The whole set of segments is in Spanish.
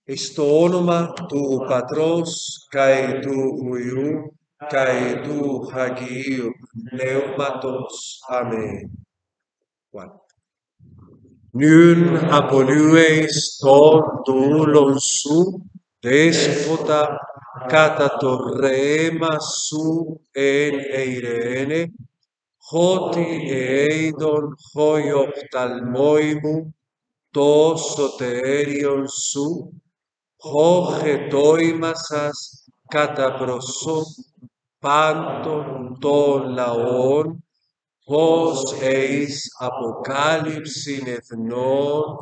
Esto onoma tu patros, kai tu uiu, kai tu hagiu, pneumatos. Amen. Juan. Nun apolueis ton dulon su, despota, cata torrema su en eirene, hoti eidon hoioptalmoimu, to soterion su, Hoge toimasas cataproso, panton ton laon, hos eis apocalipsin ethnon,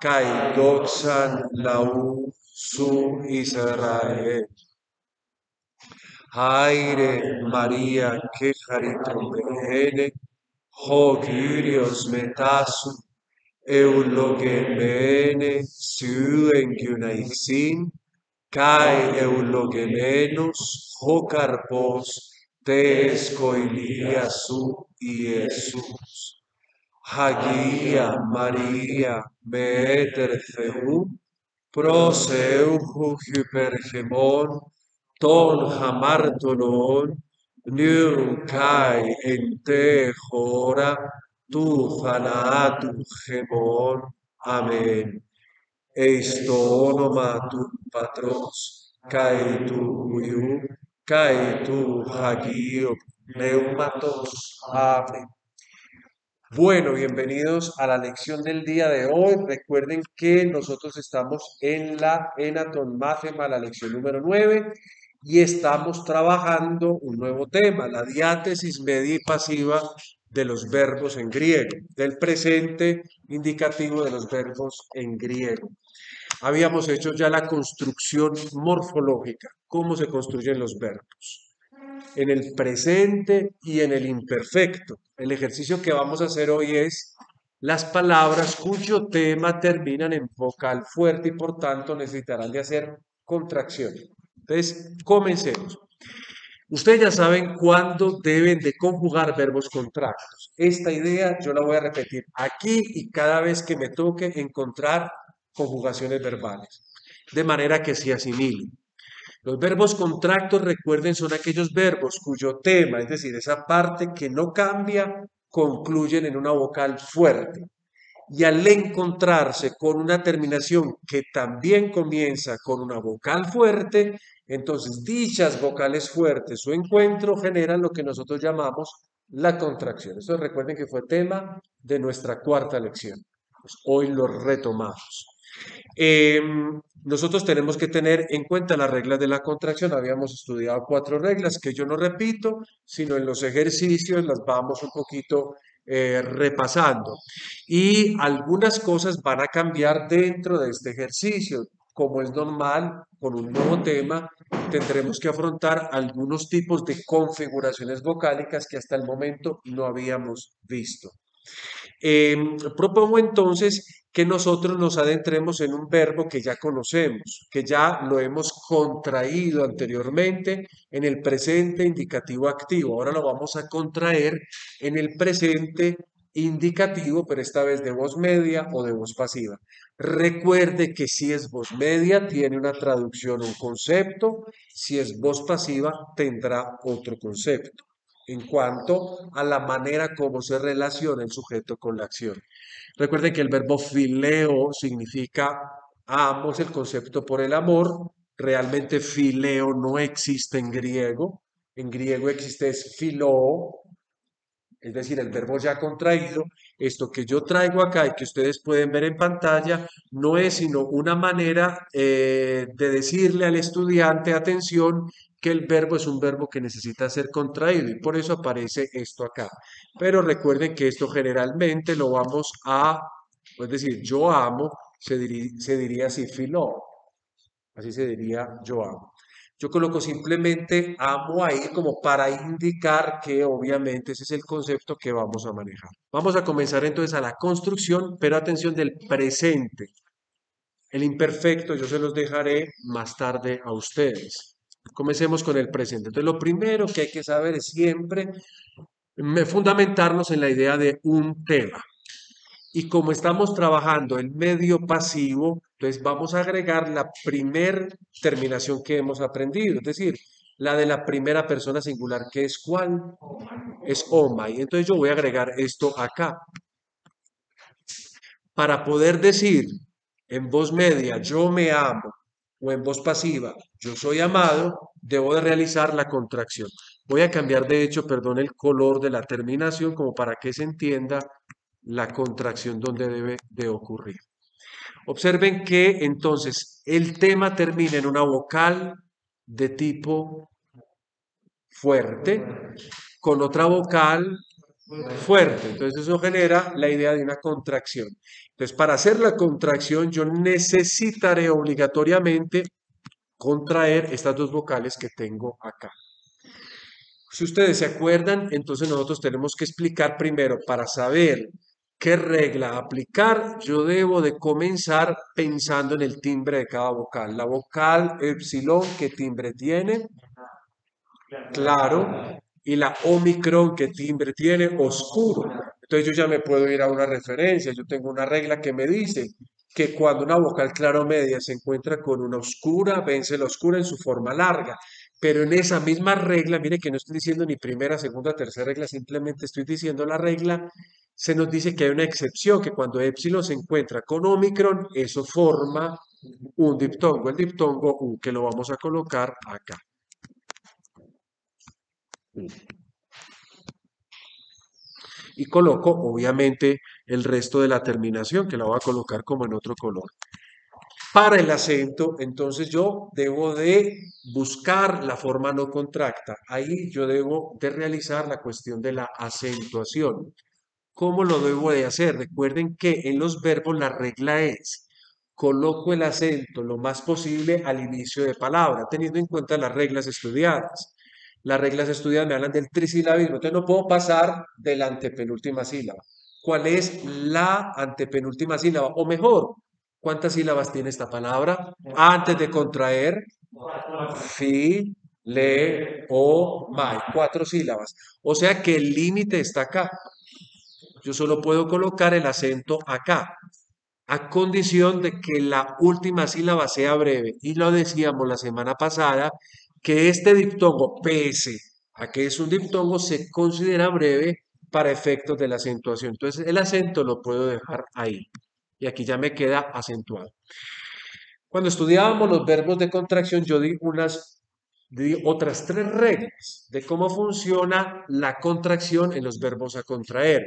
kai doxan lau su Israel. Aire Maria que chariton bene, ho Kyrios metasu, eulogemene su engiunaisin, kai eulogemenos ho carpos tes coilia su Iesus. Hagia Maria meter theum, pros euchu hypergemon, ton hamartonon, nu kai ente hora, tu fanatu gemon. Amen. Eisto onoma tu patros, kai tu uiu, kai tu hagio, pneumatos. Amen. Bueno, bienvenidos a la lección del día de hoy. Recuerden que nosotros estamos en la Enaton Mathema, la lección número 9, y estamos trabajando un nuevo tema, la diátesis media y pasiva de los verbos en griego, del presente indicativo de los verbos en griego. Habíamos hecho ya la construcción morfológica, cómo se construyen los verbos en el presente y en el imperfecto. El ejercicio que vamos a hacer hoy es las palabras cuyo tema terminan en vocal fuerte y por tanto necesitarán de hacer contracciones. Entonces, comencemos. Ustedes ya saben cuándo deben de conjugar verbos contractos. Esta idea yo la voy a repetir aquí y cada vez que me toque encontrar conjugaciones verbales, de manera que se asimilen. Los verbos contractos, recuerden, son aquellos verbos cuyo tema, es decir, esa parte que no cambia, concluyen en una vocal fuerte. Y al encontrarse con una terminación que también comienza con una vocal fuerte, entonces dichas vocales fuertes, su encuentro generan lo que nosotros llamamos la contracción. Eso recuerden que fue tema de nuestra cuarta lección. Pues hoy lo retomamos. Eh, Nosotros tenemos que tener en cuenta las reglas de la contracción. Habíamos estudiado 4 reglas que yo no repito, sino en los ejercicios las vamos un poquito repasando. Y algunas cosas van a cambiar dentro de este ejercicio. Como es normal, con un nuevo tema, tendremos que afrontar algunos tipos de configuraciones vocálicas que hasta el momento no habíamos visto. Propongo entonces que nosotros nos adentremos en un verbo que ya conocemos, que ya lo hemos contraído anteriormente en el presente indicativo activo. Ahora lo vamos a contraer en el presente indicativo, pero esta vez de voz media o de voz pasiva. Recuerde que si es voz media tiene una traducción, un concepto, si es voz pasiva tendrá otro concepto en cuanto a la manera como se relaciona el sujeto con la acción. Recuerden que el verbo fileo significa amo, el concepto por el amor. Realmente fileo no existe en griego. En griego existe es filoo, es decir, el verbo ya contraído. Esto que yo traigo acá y que ustedes pueden ver en pantalla no es sino una manera de decirle al estudiante, atención, que el verbo es un verbo que necesita ser contraído y por eso aparece esto acá. Pero recuerden que esto generalmente lo vamos a, es decir, yo amo, se diría así, filó, así se diría yo amo. Yo coloco simplemente amo ahí como para indicar que obviamente ese es el concepto que vamos a manejar. Vamos a comenzar entonces a la construcción, pero atención del presente. El imperfecto yo se los dejaré más tarde a ustedes. Comencemos con el presente. Entonces, lo primero que hay que saber es siempre fundamentarnos en la idea de un tema. Y como estamos trabajando el medio pasivo, entonces vamos a agregar la primer terminación que hemos aprendido, es decir, la de la primera persona singular, que es ¿cuál? Es oma. Y entonces yo voy a agregar esto acá. Para poder decir en voz media, yo me amo, o en voz pasiva, yo soy amado, debo de realizar la contracción. Voy a cambiar, de hecho, perdón, el color de la terminación como para que se entienda la contracción donde debe de ocurrir. Observen que entonces el tema termina en una vocal de tipo fuerte con otra vocal fuerte. Entonces eso genera la idea de una contracción. Entonces para hacer la contracción yo necesitaré obligatoriamente contraer estas dos vocales que tengo acá. Si ustedes se acuerdan, entonces nosotros tenemos que explicar primero para saber qué regla aplicar. Yo debo de comenzar pensando en el timbre de cada vocal. La vocal epsilon, ¿qué timbre tiene? Claro. Y la omicron, ¿qué timbre tiene? Oscuro. Entonces yo ya me puedo ir a una referencia. Yo tengo una regla que me dice que cuando una vocal clara o media se encuentra con una oscura, vence la oscura en su forma larga. Pero en esa misma regla, mire que no estoy diciendo ni primera, segunda, tercera regla, simplemente estoy diciendo la regla, se nos dice que hay una excepción, que cuando epsilon se encuentra con omicron, eso forma un diptongo, el diptongo U, que lo vamos a colocar acá. Y coloco obviamente el resto de la terminación que la voy a colocar como en otro color. Para el acento, entonces yo debo de buscar la forma no contracta. Ahí yo debo de realizar la cuestión de la acentuación. ¿Cómo lo debo de hacer? Recuerden que en los verbos la regla es coloco el acento lo más posible al inicio de palabra, teniendo en cuenta las reglas estudiadas. Las reglas estudiadas me hablan del trisilabismo, entonces no puedo pasar de la antepenúltima sílaba. ¿Cuál es la antepenúltima sílaba? O mejor, ¿cuántas sílabas tiene esta palabra? Antes de contraer, fi, le, o, mai. 4 sílabas. O sea que el límite está acá. Yo solo puedo colocar el acento acá, a condición de que la última sílaba sea breve. Y lo decíamos la semana pasada, que este diptongo, pese a que es un diptongo, se considera breve para efectos de la acentuación. Entonces el acento lo puedo dejar ahí. Y aquí ya me queda acentuado. Cuando estudiábamos los verbos de contracción, yo di otras 3 reglas de cómo funciona la contracción en los verbos a contraer.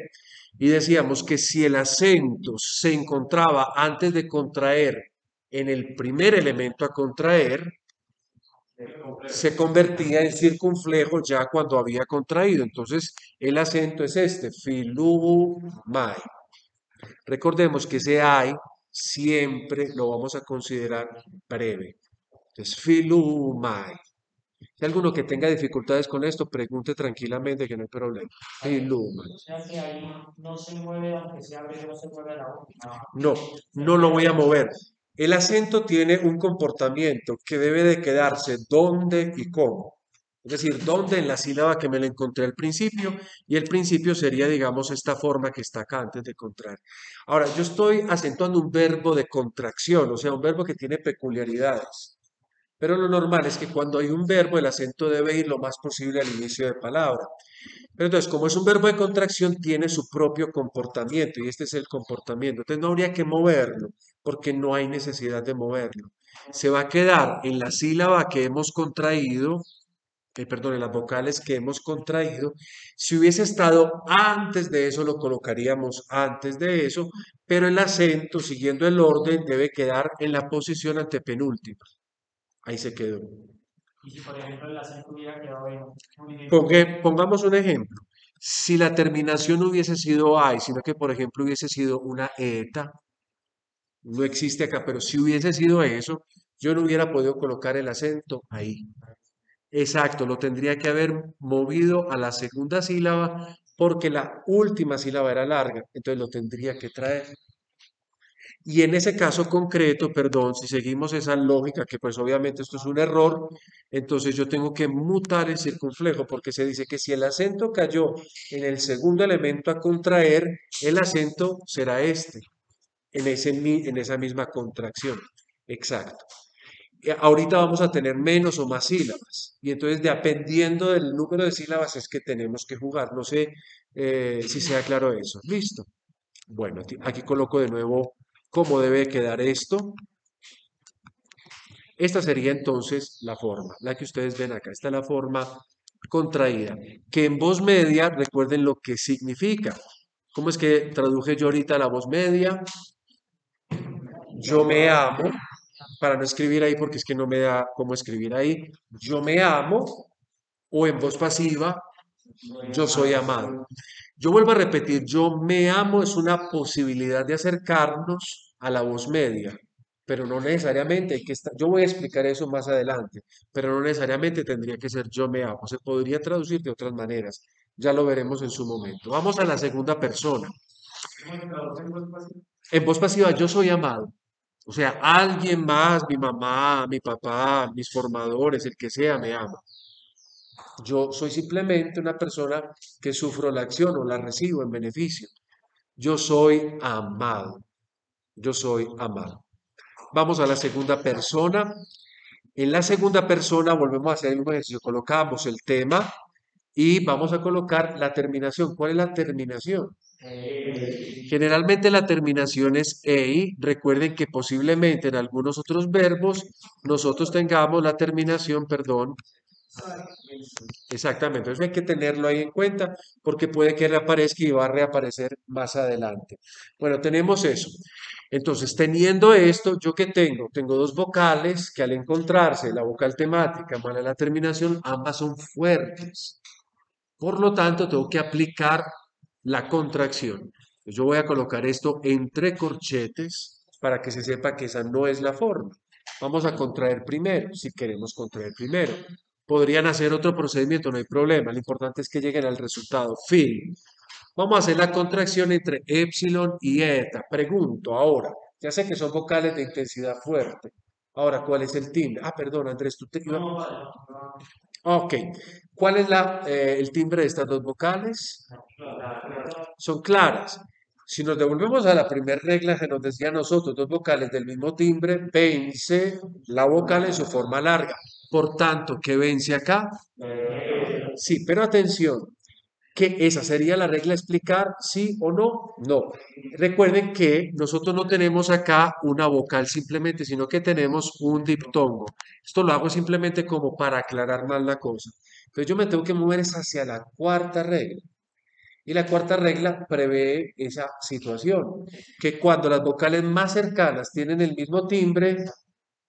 Y decíamos que si el acento se encontraba antes de contraer en el primer elemento a contraer, se convertía en circunflejo ya cuando había contraído. Entonces, el acento es este, filumai. Recordemos que ese ay siempre lo vamos a considerar breve. Entonces, filumai. Si hay alguno que tenga dificultades con esto, pregunte tranquilamente que no hay problema. Filumai. O sea que ahí no se mueve, aunque sea breve, no se mueve la última. No, no lo voy a mover. El acento tiene un comportamiento que debe de quedarse dónde y cómo. Es decir, dónde en la sílaba que me la encontré al principio y el principio sería, digamos, esta forma que está acá antes de contraer. Ahora, yo estoy acentuando un verbo de contracción, o sea, un verbo que tiene peculiaridades. Pero lo normal es que cuando hay un verbo, el acento debe ir lo más posible al inicio de palabra. Pero entonces, como es un verbo de contracción, tiene su propio comportamiento y este es el comportamiento. Entonces no habría que moverlo porque no hay necesidad de moverlo. Se va a quedar en la sílaba que hemos contraído, perdón, en las vocales que hemos contraído. Si hubiese estado antes de eso, lo colocaríamos antes de eso, pero el acento, siguiendo el orden, debe quedar en la posición antepenúltima. Ahí se quedó. Y si, por ejemplo, el acento hubiera quedado en Pongamos un ejemplo. Si la terminación no hubiese sido ay, sino que, por ejemplo, hubiese sido una eta, no existe acá, pero si hubiese sido eso, yo no hubiera podido colocar el acento ahí. Exacto, lo tendría que haber movido a la segunda sílaba porque la última sílaba era larga, entonces lo tendría que traer. Y en ese caso concreto, perdón, si seguimos esa lógica, que pues obviamente esto es un error, entonces yo tengo que mutar el circunflejo, porque se dice que si el acento cayó en el segundo elemento a contraer, el acento será este, en esa misma contracción. Exacto. Ahorita vamos a tener menos o más sílabas. Y entonces, dependiendo del número de sílabas, es que tenemos que jugar. No sé si sea claro eso. Listo. Bueno, aquí coloco de nuevo cómo debe quedar esto. Esta sería entonces la forma, la que ustedes ven acá. Esta es la forma contraída, que en voz media, recuerden lo que significa. ¿Cómo es que traduje yo ahorita la voz media? Yo me amo, para no escribir ahí porque es que no me da cómo escribir ahí. Yo me amo, o en voz pasiva, yo soy amado. Yo vuelvo a repetir, yo me amo es una posibilidad de acercarnos a la voz media, pero no necesariamente hay que estar, yo voy a explicar eso más adelante, pero no necesariamente tendría que ser yo me amo, se podría traducir de otras maneras, ya lo veremos en su momento. Vamos a la segunda persona. En voz pasiva, yo soy amado. O sea, alguien más, mi mamá, mi papá, mis formadores, el que sea, me ama. Yo soy simplemente una persona que sufro la acción o la recibo en beneficio. Yo soy amado. Yo soy amado. Vamos a la segunda persona. En la segunda persona volvemos a hacer el mismo ejercicio. Colocamos el tema y vamos a colocar la terminación. ¿Cuál es la terminación? Generalmente la terminación es EI. Recuerden que posiblemente en algunos otros verbos nosotros tengamos la terminación, perdón. Exactamente, entonces hay que tenerlo ahí en cuenta porque puede que reaparezca y va a reaparecer más adelante. Bueno, tenemos eso. Entonces, teniendo esto, ¿yo qué tengo? Tengo dos vocales que al encontrarse la vocal temática más la terminación, ambas son fuertes. Por lo tanto, tengo que aplicar la contracción. Yo voy a colocar esto entre corchetes para que se sepa que esa no es la forma. Vamos a contraer primero, si queremos contraer primero. Podrían hacer otro procedimiento, no hay problema. Lo importante es que lleguen al resultado. Fin. Vamos a hacer la contracción entre epsilon y eta. Pregunto ahora. Ya sé que son vocales de intensidad fuerte. Ahora, ¿cuál es el timbre? Ah, perdón, Andrés, tú te... Ok. ¿Cuál es el timbre de estas dos vocales? Son claras. Si nos devolvemos a la primera regla que nos decía a nosotros, dos vocales del mismo timbre, vence la vocal en su forma larga. Por tanto, ¿qué vence acá? Sí, pero atención, que esa sería la regla a explicar, sí o no. No. Recuerden que nosotros no tenemos acá una vocal simplemente, sino que tenemos un diptongo. Esto lo hago simplemente como para aclarar más la cosa. Entonces yo me tengo que mover es hacia la cuarta regla. Y la cuarta regla prevé esa situación, que cuando las vocales más cercanas tienen el mismo timbre,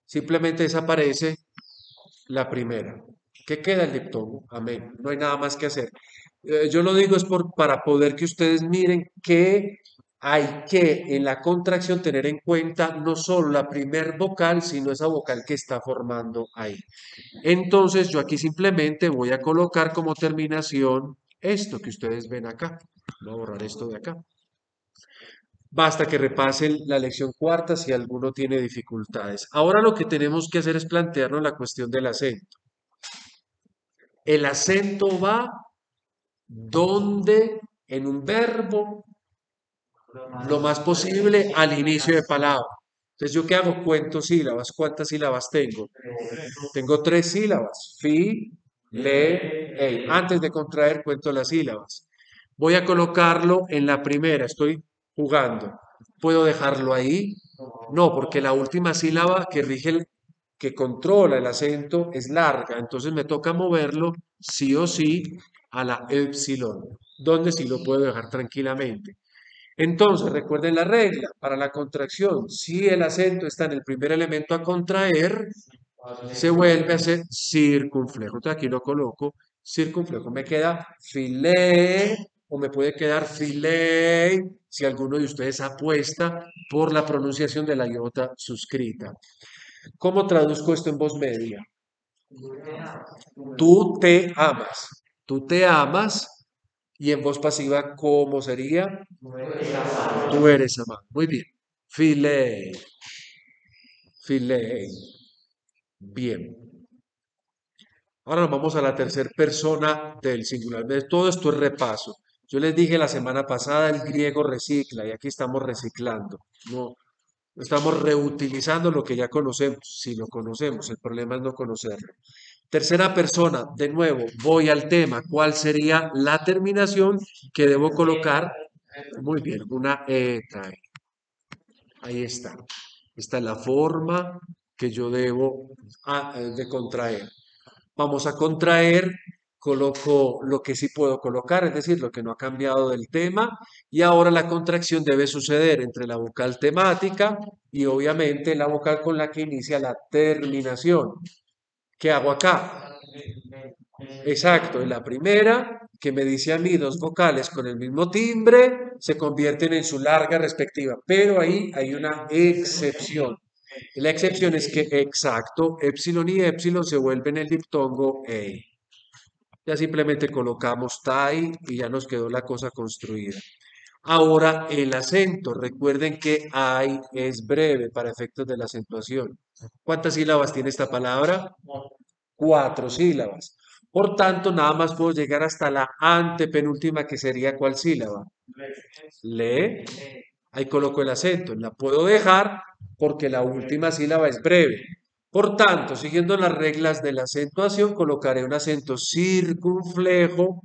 simplemente desaparece la primera. ¿Qué queda el diptongo? Amén. No hay nada más que hacer. Yo lo digo es para poder que ustedes miren que hay que en la contracción tener en cuenta no solo la primer vocal, sino esa vocal que está formando ahí. Entonces yo aquí simplemente voy a colocar como terminación esto que ustedes ven acá. Voy a borrar esto de acá. Basta que repasen la lección cuarta si alguno tiene dificultades. Ahora lo que tenemos que hacer es plantearnos la cuestión del acento. El acento va donde en un verbo lo más posible al inicio de palabra. Entonces, ¿yo qué hago? Cuento sílabas. ¿Cuántas sílabas tengo? Tengo tres sílabas. Fi, le, ei. Antes de contraer, cuento las sílabas. Voy a colocarlo en la primera. Estoy jugando. ¿Puedo dejarlo ahí? No, porque la última sílaba que rige que controla el acento es larga. Entonces me toca moverlo sí o sí a la epsilon, donde sí lo puedo dejar tranquilamente. Entonces, recuerden la regla para la contracción. Si el acento está en el primer elemento a contraer, se vuelve a hacer circunflejo. Entonces aquí lo coloco, circunflejo. Me queda filé o me puede quedar filé si alguno de ustedes apuesta por la pronunciación de la iota suscrita. ¿Cómo traduzco esto en voz media? Tú te amas. Tú te amas. Y en voz pasiva, ¿cómo sería? Tú eres amado. Muy bien. Filei. Filei. Bien. Ahora nos vamos a la tercera persona del singular. Todo esto es repaso. Yo les dije la semana pasada, el griego recicla y aquí estamos reciclando. No, estamos reutilizando lo que ya conocemos. Si lo conocemos, el problema es no conocerlo. Tercera persona, de nuevo, voy al tema. ¿Cuál sería la terminación que debo colocar? Muy bien, una etai. Ahí está. Esta es la forma que yo debo de contraer. Vamos a contraer, coloco lo que sí puedo colocar, es decir, lo que no ha cambiado del tema, y ahora la contracción debe suceder entre la vocal temática y obviamente la vocal con la que inicia la terminación. ¿Qué hago acá? Exacto, en la primera, que me dice a mí dos vocales con el mismo timbre, se convierten en su larga respectiva, pero ahí hay una excepción. La excepción es que, exacto, epsilon y epsilon se vuelven el diptongo ei. Ya simplemente colocamos tai y ya nos quedó la cosa construida. Ahora el acento, recuerden que ay es breve para efectos de la acentuación. ¿Cuántas sílabas tiene esta palabra? 4 sílabas. Por tanto, nada más puedo llegar hasta la antepenúltima, que sería ¿cuál sílaba? Le. Ahí coloco el acento. La puedo dejar porque la última sílaba es breve. Por tanto, siguiendo las reglas de la acentuación, colocaré un acento circunflejo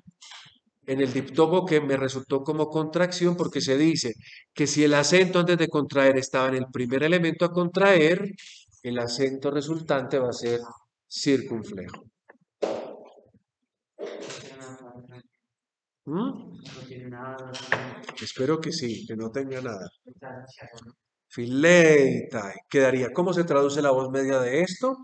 en el diptongo que me resultó como contracción, porque se dice que si el acento antes de contraer estaba en el primer elemento a contraer, el acento resultante va a ser circunflejo. ¿Mm? Espero que sí, que no tenga nada. Fileitai. Quedaría. ¿Cómo se traduce la voz media de esto?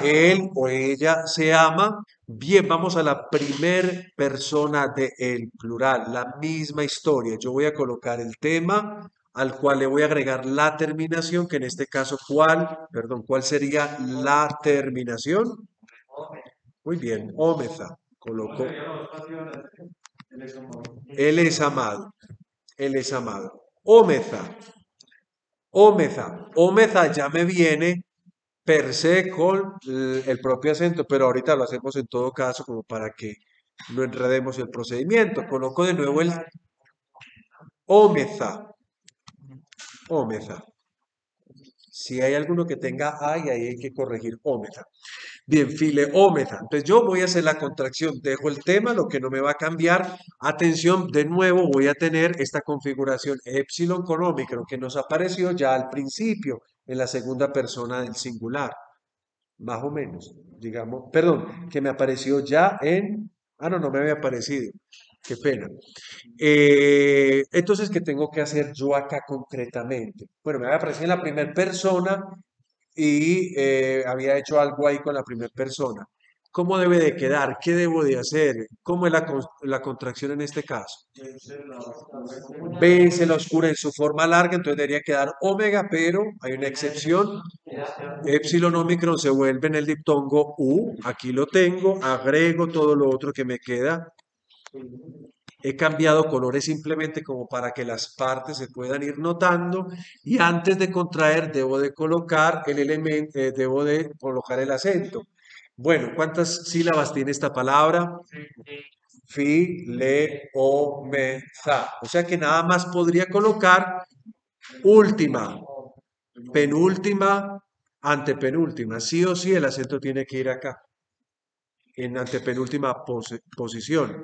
Él o ella se ama. Bien, vamos a la primer persona del plural, la misma historia. Yo voy a colocar el tema al cual le voy a agregar la terminación, que en este caso, ¿cuál sería la terminación? Muy bien, ómeza. Coloco. Él es amado. Él es amado. Ómeza. Ómeza. Ómeza ya me viene per se con el propio acento, pero ahorita lo hacemos en todo caso como para que no enredemos el procedimiento. Coloco de nuevo el ómeza. Ómeza. Si hay alguno que tenga ay, ahí hay que corregir ómeza. Bien, fileómeza. Entonces yo voy a hacer la contracción, dejo el tema, lo que no me va a cambiar. Atención, de nuevo voy a tener esta configuración epsilon con ómicron que nos apareció ya al principio en la segunda persona del singular. Más o menos, digamos, perdón, que me apareció ya en... Ah, no, no me había aparecido. Qué pena. Entonces, ¿qué tengo que hacer yo acá concretamente? Bueno, me había aparecido en la primera persona y había hecho algo ahí con la primera persona. ¿Cómo debe de quedar? ¿Qué debo de hacer? ¿Cómo es la contracción en este caso? B se la oscura en su forma larga, entonces debería quedar omega, pero hay una excepción. Epsilon Omicron se vuelve en el diptongo U. Aquí lo tengo. Agrego todo lo otro que me queda. He cambiado colores simplemente como para que las partes se puedan ir notando. Y antes de contraer debo de colocar el elemento, debo de colocar el acento. Bueno, ¿cuántas sílabas tiene esta palabra? Fi, le, o, me, za. O sea que nada más podría colocar última, penúltima, antepenúltima. Sí o sí el acento tiene que ir acá, en antepenúltima posición.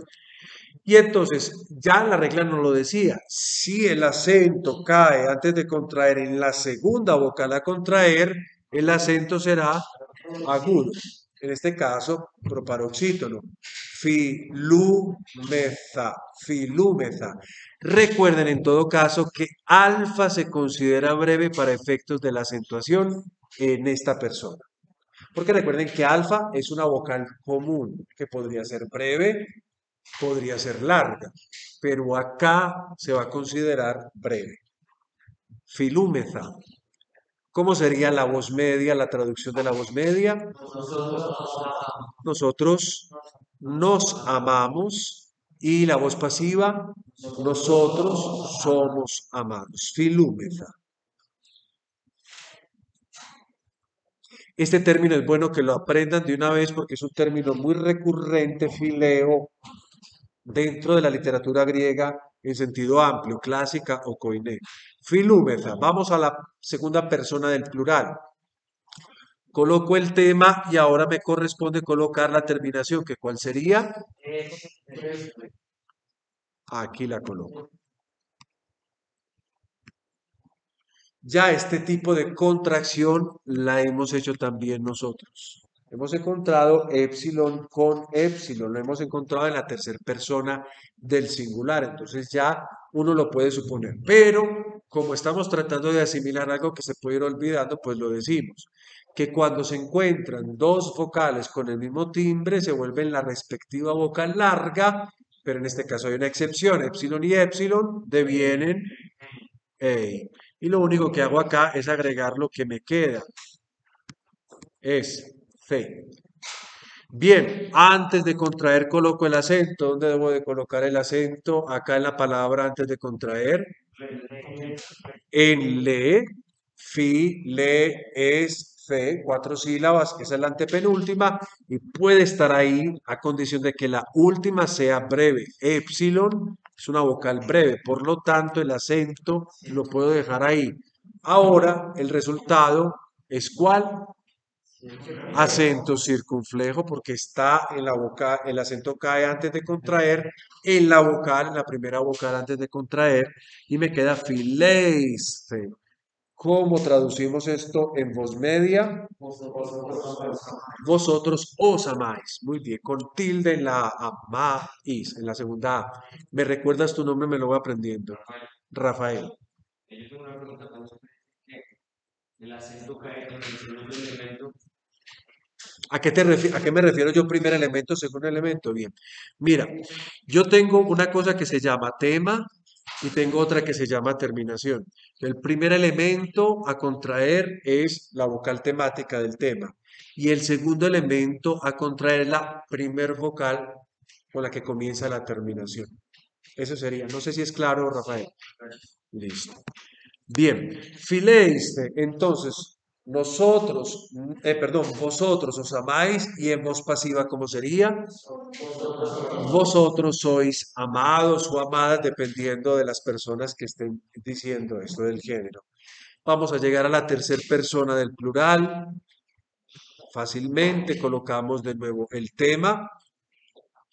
Y entonces, ya la regla nos lo decía, si el acento cae antes de contraer en la segunda vocal a contraer, el acento será agudo. En este caso, proparoxítono. Filumeza, filumeza. Recuerden en todo caso que alfa se considera breve para efectos de la acentuación en esta persona. Porque recuerden que alfa es una vocal común que podría ser breve, podría ser larga, pero acá se va a considerar breve. Filúmeza. ¿Cómo sería la voz media, la traducción de la voz media? Nosotros nos amamos. Y la voz pasiva, nosotros somos amados. Filúmeza. Este término es bueno que lo aprendan de una vez porque es un término muy recurrente, fileo, dentro de la literatura griega en sentido amplio, clásica o koiné. Filúmeza. Vamos a la segunda persona del plural. Coloco el tema y ahora me corresponde colocar la terminación, que ¿cuál sería? Aquí la coloco. Ya este tipo de contracción la hemos hecho también nosotros. Hemos encontrado épsilon con épsilon, lo hemos encontrado en la tercera persona del singular, entonces ya uno lo puede suponer. Pero como estamos tratando de asimilar algo que se puede ir olvidando, pues lo decimos, que cuando se encuentran dos vocales con el mismo timbre, se vuelven la respectiva vocal larga, pero en este caso hay una excepción, épsilon y épsilon devienen ey. Y lo único que hago acá es agregar lo que me queda. Es fe. Bien, antes de contraer coloco el acento. ¿Dónde debo de colocar el acento? Acá en la palabra antes de contraer. En le, fi, le, es, fe, 4 sílabas, esa es la antepenúltima, y puede estar ahí a condición de que la última sea breve. Épsilon es una vocal breve, por lo tanto el acento lo puedo dejar ahí. Ahora el resultado es ¿cuál? Acento circunflejo porque está en la vocal, el acento cae antes de contraer en la vocal, en la primera vocal antes de contraer y me queda fileiste. ¿Cómo traducimos esto en voz media? Vosotros os amáis. Muy bien, con tilde en la amáis, en la segunda A. ¿Me recuerdas tu nombre? Me lo voy aprendiendo. Rafael. El acento cae con el segundo elemento. ¿A qué me refiero yo? Primer elemento, segundo elemento. Bien. Mira, yo tengo una cosa que se llama tema y tengo otra que se llama terminación. El primer elemento a contraer es la vocal temática del tema y el segundo elemento a contraer es la primer vocal con la que comienza la terminación. Eso sería. No sé si es claro, Rafael. Listo. Bien, fileiste, entonces, vosotros os amáis y en voz pasiva, ¿cómo sería? Vosotros sois amados o amadas dependiendo de las personas que estén diciendo esto del género. Vamos a llegar a la tercera persona del plural. Fácilmente colocamos de nuevo el tema,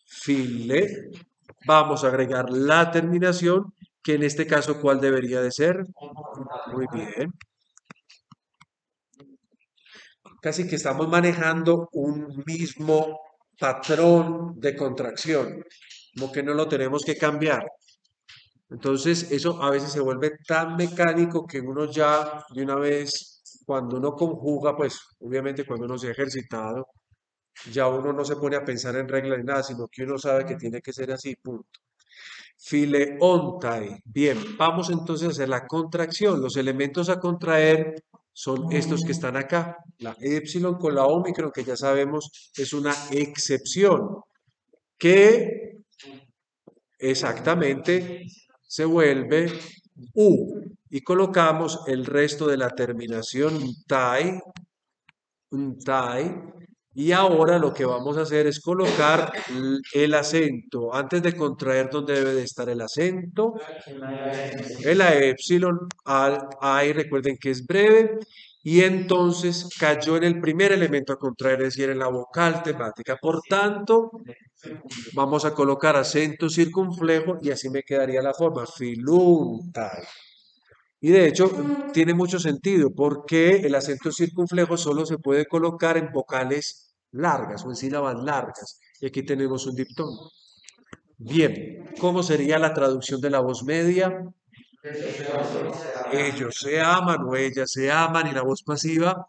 file. Vamos a agregar la terminación, que en este caso, ¿cuál debería de ser? Muy bien. Casi que estamos manejando un mismo patrón de contracción, como que no lo tenemos que cambiar. Entonces, eso a veces se vuelve tan mecánico que uno ya de una vez, cuando uno conjuga, pues obviamente cuando uno se ha ejercitado, ya uno no se pone a pensar en reglas ni nada, sino que uno sabe que tiene que ser así, punto. Fileontai. Bien, vamos entonces a hacer la contracción. Los elementos a contraer son estos que están acá. La épsilon con la ómicron, que ya sabemos es una excepción, que exactamente se vuelve U. Y colocamos el resto de la terminación tai, un tai, y ahora lo que vamos a hacer es colocar el acento. Antes de contraer, ¿dónde debe de estar el acento? En la épsilon, al I, recuerden que es breve. Y entonces cayó en el primer elemento a contraer, es decir, en la vocal temática. Por tanto, vamos a colocar acento circunflejo y así me quedaría la forma, filuntai. Y de hecho, tiene mucho sentido porque el acento circunflejo solo se puede colocar en vocales largas o en sílabas largas. Y aquí tenemos un diptongo. Bien, ¿cómo sería la traducción de la voz media? Ellos se aman o ellas se aman y la voz pasiva,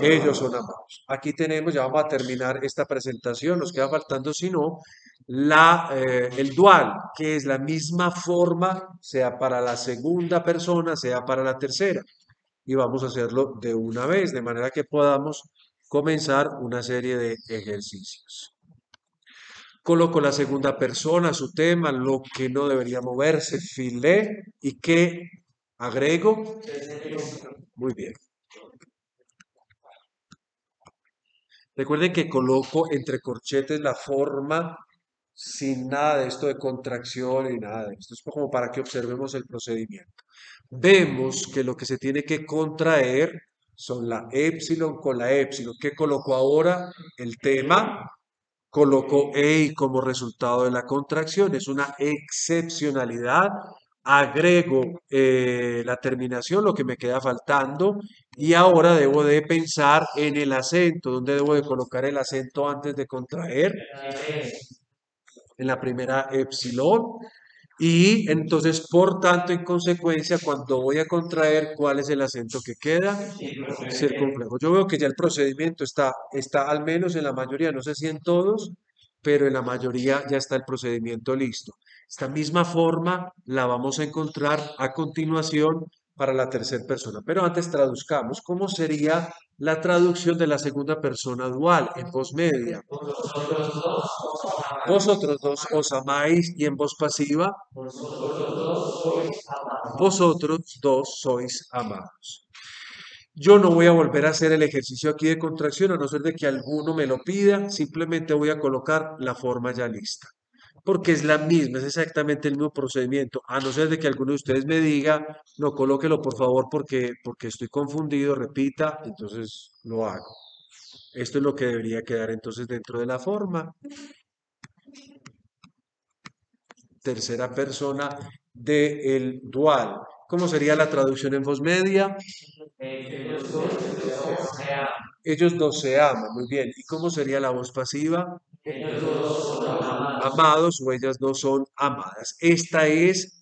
ellos son amados. Aquí tenemos, ya vamos a terminar esta presentación, nos queda faltando, si no, el dual, que es la misma forma, sea para la segunda persona, sea para la tercera. Y vamos a hacerlo de una vez, de manera que podamos comenzar una serie de ejercicios. Coloco la segunda persona, su tema, lo que no debería moverse, filé. ¿Y qué agrego? Muy bien. Recuerden que coloco entre corchetes la forma sin nada de esto de contracción y nada de esto. Es como para que observemos el procedimiento. Vemos que lo que se tiene que contraer son la épsilon con la épsilon. ¿Qué coloco ahora? El tema. Coloco EI como resultado de la contracción. Es una excepcionalidad. Agrego la terminación, lo que me queda faltando. Y ahora debo de pensar en el acento. ¿Dónde debo de colocar el acento antes de contraer? En la primera epsilon. Y entonces, por tanto, en consecuencia, cuando voy a contraer, ¿cuál es el acento que queda? Circunflejo. Yo veo que ya el procedimiento está al menos en la mayoría, no sé si en todos, pero en la mayoría ya está el procedimiento listo. Esta misma forma la vamos a encontrar a continuación para la tercera persona. Pero antes traduzcamos. ¿Cómo sería la traducción de la segunda persona dual en voz media? Vosotros dos os amáis y en voz pasiva, vosotros dos sois amados. Yo no voy a volver a hacer el ejercicio aquí de contracción, a no ser de que alguno me lo pida, simplemente voy a colocar la forma ya lista, porque es la misma, es exactamente el mismo procedimiento, a no ser de que alguno de ustedes me diga, no, colóquelo por favor porque estoy confundido, repita, entonces lo hago. Esto es lo que debería quedar entonces dentro de la forma. Tercera persona del dual. ¿Cómo sería la traducción en voz media? Ellos dos se aman, muy bien. ¿Y cómo sería la voz pasiva? Amados o ellas dos son amadas. Esta es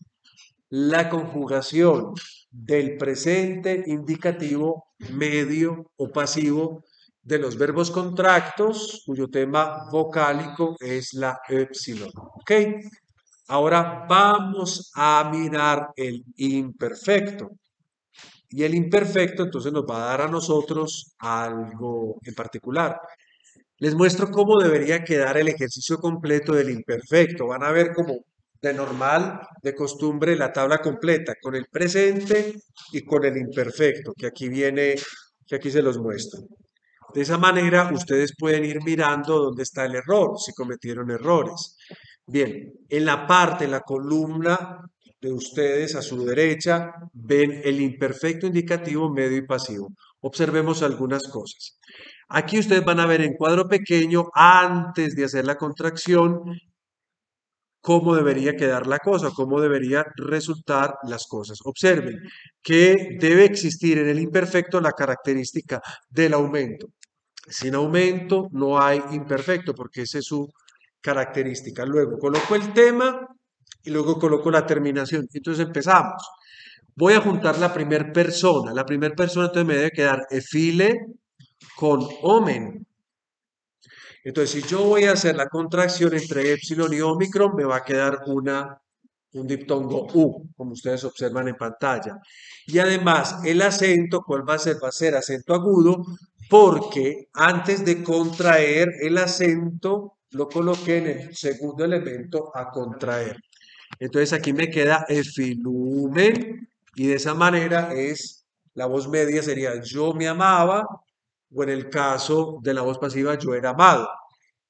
la conjugación del presente indicativo medio o pasivo de los verbos contractos, cuyo tema vocálico es la épsilon. ¿Ok? Ahora vamos a mirar el imperfecto. Y el imperfecto entonces nos va a dar a nosotros algo en particular. Les muestro cómo debería quedar el ejercicio completo del imperfecto. Van a ver como de normal, de costumbre, la tabla completa con el presente y con el imperfecto, que aquí se los muestro. De esa manera, ustedes pueden ir mirando dónde está el error, si cometieron errores. Bien, en la columna de ustedes a su derecha, ven el imperfecto indicativo, medio y pasivo. Observemos algunas cosas. Aquí ustedes van a ver en cuadro pequeño, antes de hacer la contracción, cómo debería quedar la cosa, cómo debería resultar las cosas. Observen que debe existir en el imperfecto la característica del aumento. Sin aumento no hay imperfecto porque esa es su característica. Luego coloco el tema y luego coloco la terminación. Entonces empezamos. Voy a juntar la primera persona. La primera persona entonces me debe quedar efile con omen. Entonces, si yo voy a hacer la contracción entre epsilon y omicron, me va a quedar un diptongo U, como ustedes observan en pantalla. Y además, el acento, ¿cuál va a ser? Va a ser acento agudo, porque antes de contraer el acento, lo coloqué en el segundo elemento a contraer. Entonces, aquí me queda efilumen, y de esa manera la voz media sería yo me amaba, o en el caso de la voz pasiva, yo era amado.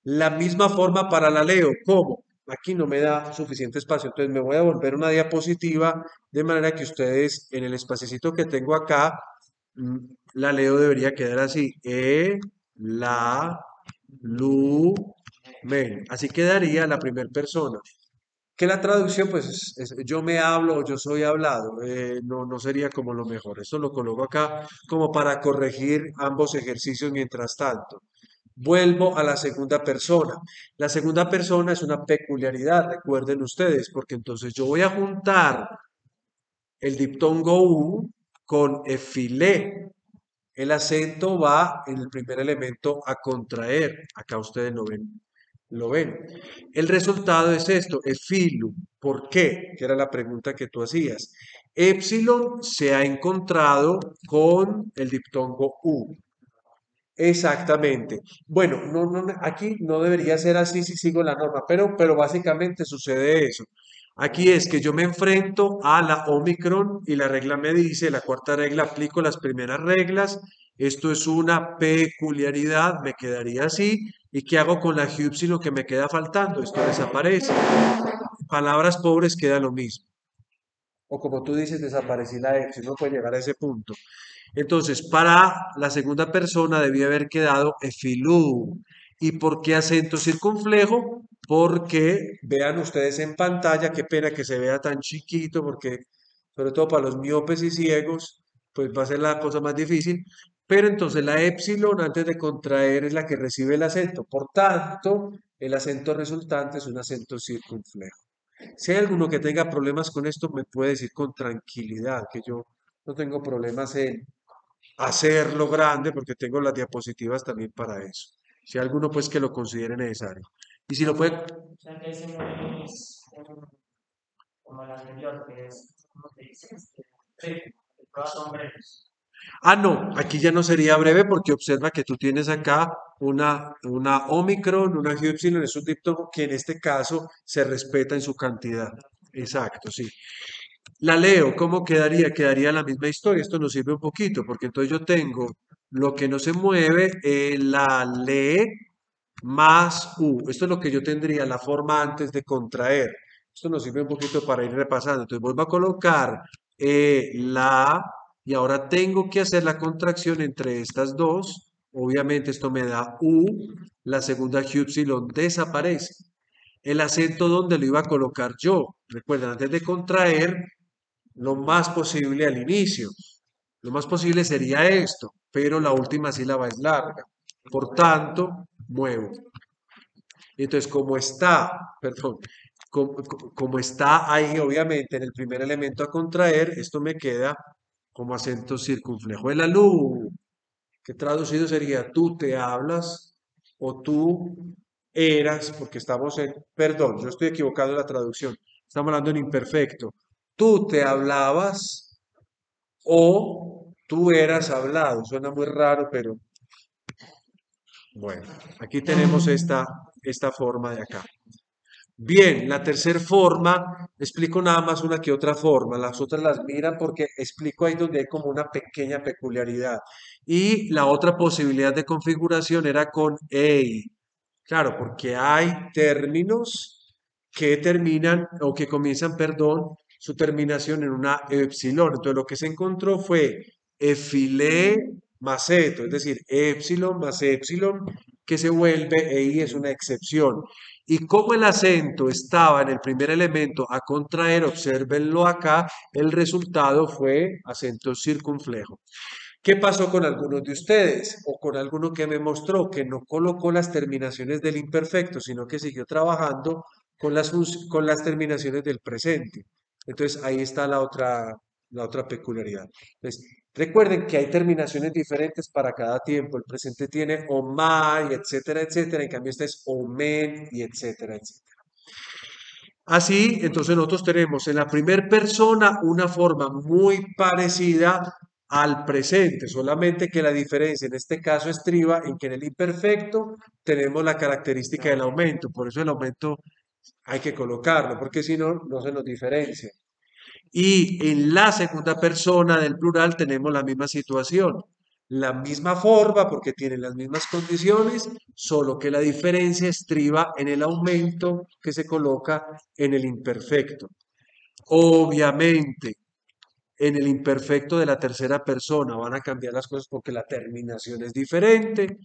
La misma forma para la leo. ¿Cómo? Aquí no me da suficiente espacio, entonces me voy a volver una diapositiva de manera que ustedes en el espacito que tengo acá, la leo debería quedar así. La, lu, men. Así quedaría la primera persona. Que la traducción, pues, yo me hablo o yo soy hablado, no sería como lo mejor. Esto lo coloco acá como para corregir ambos ejercicios mientras tanto. Vuelvo a la segunda persona. La segunda persona es una peculiaridad, recuerden ustedes, porque entonces yo voy a juntar el diptongo U con efilé. El acento va en el primer elemento a contraer. Acá ustedes lo ven. El resultado es esto, efilu. ¿Por qué? Que era la pregunta que tú hacías. Épsilon se ha encontrado con el diptongo U. Exactamente. Bueno, aquí no debería ser así si sigo la norma, pero básicamente sucede eso. Aquí es que yo me enfrento a la Omicron y la regla me dice, la cuarta regla, aplico las primeras reglas. Esto es una peculiaridad, me quedaría así. ¿Y qué hago con la Lo que me queda faltando? Esto desaparece. Palabras pobres queda lo mismo. O como tú dices, desaparecí la Epsilon, no puede llegar a ese punto. Entonces, para la segunda persona debía haber quedado efilú. ¿Y por qué acento circunflejo? Porque vean ustedes en pantalla, qué pena que se vea tan chiquito, porque sobre todo para los miopes y ciegos, pues va a ser la cosa más difícil. Pero entonces la epsilon antes de contraer es la que recibe el acento. Por tanto, el acento resultante es un acento circunflejo. Si hay alguno que tenga problemas con esto, me puede decir con tranquilidad que yo no tengo problemas en hacerlo grande porque tengo las diapositivas también para eso. Si hay alguno pues que lo considere necesario. Y si lo puede... O sea que ese no es como el anterior, que es, ¿cómo te dice? Sí, todas son breves. Ah, no, aquí ya no sería breve porque observa que tú tienes acá una Omicron, una Epsilon, es un diptongo que en este caso se respeta en su cantidad. Exacto, sí. La leo, ¿cómo quedaría? Quedaría la misma historia. Esto nos sirve un poquito, porque entonces yo tengo lo que no se mueve, la le más u. Esto es lo que yo tendría, la forma antes de contraer. Esto nos sirve un poquito para ir repasando. Entonces vuelvo a colocar la y ahora tengo que hacer la contracción entre estas dos. Obviamente esto me da u, la segunda epsilon desaparece. El acento donde lo iba a colocar yo. Recuerden, antes de contraer, lo más posible al inicio. Lo más posible sería esto, pero la última sílaba es larga. Por tanto, muevo. Entonces, como está ahí, obviamente, en el primer elemento a contraer, esto me queda como acento circunflejo. El alú, que traducido sería tú te hablas o tú eras, porque estamos perdón, yo estoy equivocado en la traducción, estamos hablando en imperfecto. Tú te hablabas o tú eras hablado. Suena muy raro, pero bueno, aquí tenemos esta forma de acá. Bien, la tercera forma, explico nada más una que otra forma, las otras las miran porque explico ahí donde hay como una pequeña peculiaridad. Y la otra posibilidad de configuración era con EI. Claro, porque hay términos que terminan o que comienzan, perdón, su terminación en una epsilon. Entonces lo que se encontró fue efilé más eto, es decir, epsilon más epsilon que se vuelve EI es una excepción. Y como el acento estaba en el primer elemento a contraer, obsérvenlo acá, el resultado fue acento circunflejo. ¿Qué pasó con algunos de ustedes o con alguno que me mostró que no colocó las terminaciones del imperfecto, sino que siguió trabajando con las terminaciones del presente? Entonces ahí está la otra peculiaridad. Entonces, recuerden que hay terminaciones diferentes para cada tiempo. El presente tiene omai, etcétera, etcétera. En cambio, este es omen y etcétera, etcétera. Así, entonces nosotros tenemos en la primera persona una forma muy parecida al presente, solamente que la diferencia en este caso estriba en que en el imperfecto tenemos la característica del aumento, por eso el aumento hay que colocarlo, porque si no, no se nos diferencia. Y en la segunda persona del plural tenemos la misma situación, la misma forma porque tienen las mismas condiciones, solo que la diferencia estriba en el aumento que se coloca en el imperfecto. Obviamente, en el imperfecto de la tercera persona van a cambiar las cosas porque la terminación es diferente.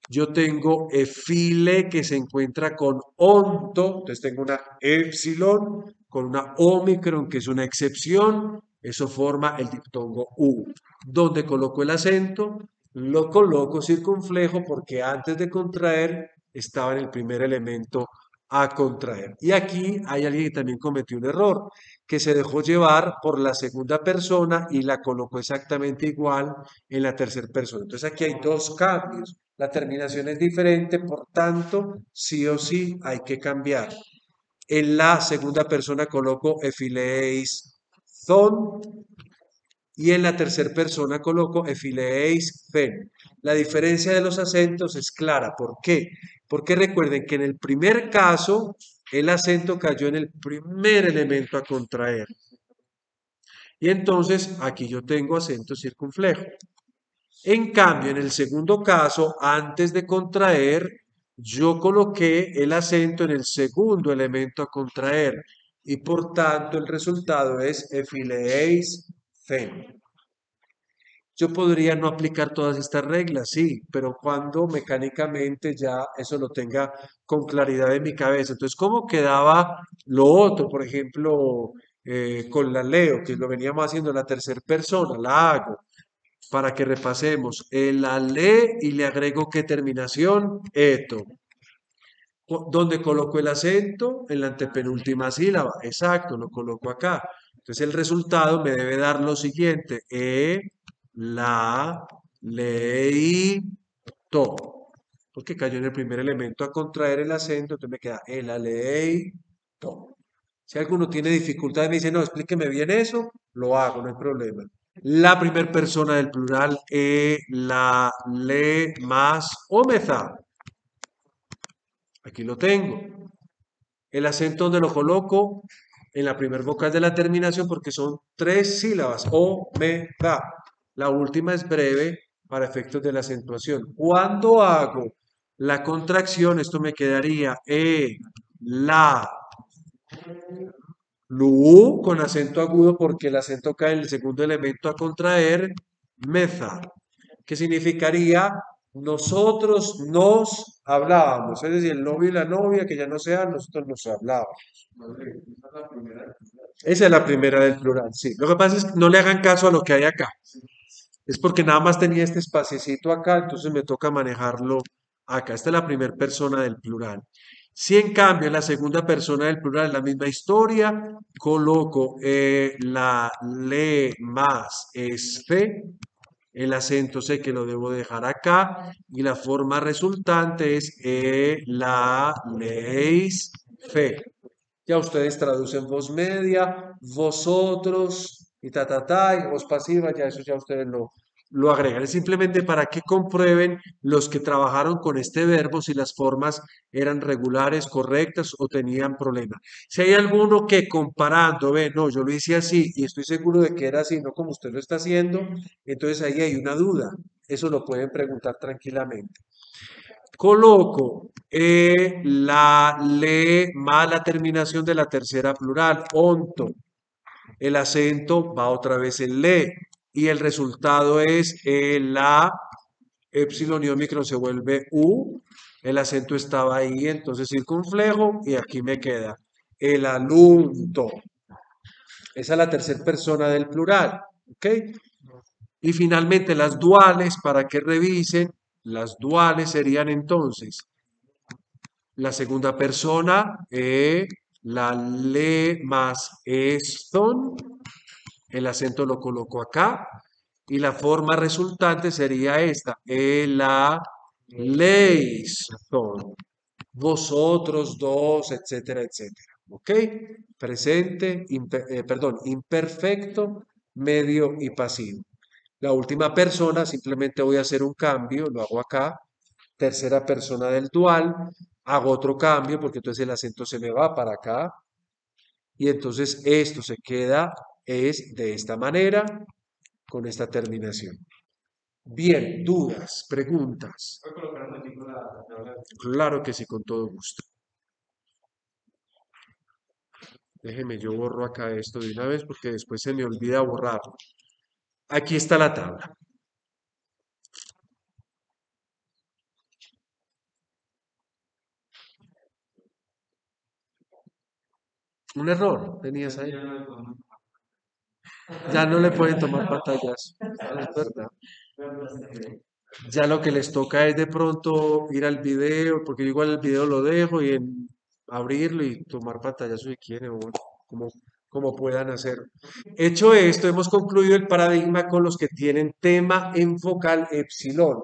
Yo tengo efile que se encuentra con onto, entonces tengo una epsilon con una omicron que es una excepción, eso forma el diptongo u. ¿Dónde coloco el acento? Lo coloco circunflejo porque antes de contraer estaba en el primer elemento a contraer. Y aquí hay alguien que también cometió un error, que se dejó llevar por la segunda persona y la colocó exactamente igual en la tercera persona. Entonces aquí hay dos cambios. La terminación es diferente, por tanto, sí o sí hay que cambiar. En la segunda persona coloco efileis zon y en la tercera persona coloco efileis fen. La diferencia de los acentos es clara. ¿Por qué? Porque recuerden que en el primer caso, el acento cayó en el primer elemento a contraer. Y entonces aquí yo tengo acento circunflejo. En cambio, en el segundo caso, antes de contraer, yo coloqué el acento en el segundo elemento a contraer y por tanto el resultado es efileéis fen. Yo podría no aplicar todas estas reglas, sí, pero cuando mecánicamente ya eso lo tenga con claridad en mi cabeza. Entonces, ¿cómo quedaba lo otro? Por ejemplo, con la leo, que lo veníamos haciendo en la tercera persona, la hago para que repasemos. La lee y le agrego qué terminación, eto. ¿Dónde coloco el acento? En la antepenúltima sílaba. Exacto, lo coloco acá. Entonces el resultado me debe dar lo siguiente. La, leí, to. Porque cayó en el primer elemento a contraer el acento, entonces me queda la, leí, to. Si alguno tiene dificultad y me dice, no, explíqueme bien eso, lo hago, no hay problema. La primera persona del plural, la, le, más, omeza. Aquí lo tengo. El acento donde lo coloco en la primera vocal de la terminación porque son tres sílabas. O, me, da. La última es breve para efectos de la acentuación. Cuando hago la contracción, esto me quedaría la, lu con acento agudo porque el acento cae en el segundo elemento a contraer, meza, que significaría nosotros nos hablábamos, es decir, el novio y la novia que ya no sean, nosotros nos hablábamos. Esa es la primera del plural, sí. Lo que pasa es que no le hagan caso a lo que hay acá. Es porque nada más tenía este espaciecito acá, entonces me toca manejarlo acá. Esta es la primera persona del plural. Si en cambio en la segunda persona del plural es la misma historia, coloco la le más es fe, el acento sé que lo debo dejar acá y la forma resultante es la leéis fe. Ya ustedes traducen voz media, vosotros y y voz pasiva, ya eso ya ustedes lo agregan. Es simplemente para que comprueben los que trabajaron con este verbo si las formas eran regulares, correctas o tenían problema. Si hay alguno que comparando, ve, no, yo lo hice así y estoy seguro de que era así, no como usted lo está haciendo, entonces ahí hay una duda. Eso lo pueden preguntar tranquilamente. Coloco la, le, más la terminación de la tercera plural, onto. El acento va otra vez en le y el resultado es la, épsilon y omicron se vuelve u. El acento estaba ahí, entonces circunflejo y aquí me queda el alunto. Esa es la tercera persona del plural, ¿ok? Y finalmente las duales, para que revisen, las duales serían entonces la segunda persona, la le más eston, el acento lo coloco acá, y la forma resultante sería esta, la leiston, vosotros dos, etcétera, etcétera. ¿Ok? Presente, perdón, imperfecto, medio y pasivo. La última persona, simplemente voy a hacer un cambio, lo hago acá, tercera persona del dual, hago otro cambio porque entonces el acento se me va para acá y entonces esto se queda es de esta manera con esta terminación. Bien, dudas, preguntas. Claro que sí, con todo gusto. Déjeme, yo borro acá esto de una vez porque después se me olvida borrarlo. Aquí está la tabla. Un error tenías ahí. Ya no le pueden tomar pantallas. Es verdad. Ya lo que les toca es de pronto ir al video, porque yo igual el video lo dejo y abrirlo y tomar pantallazo si quieren, o bueno, como puedan hacer. Hecho esto, hemos concluido el paradigma con los que tienen tema en focal epsilon.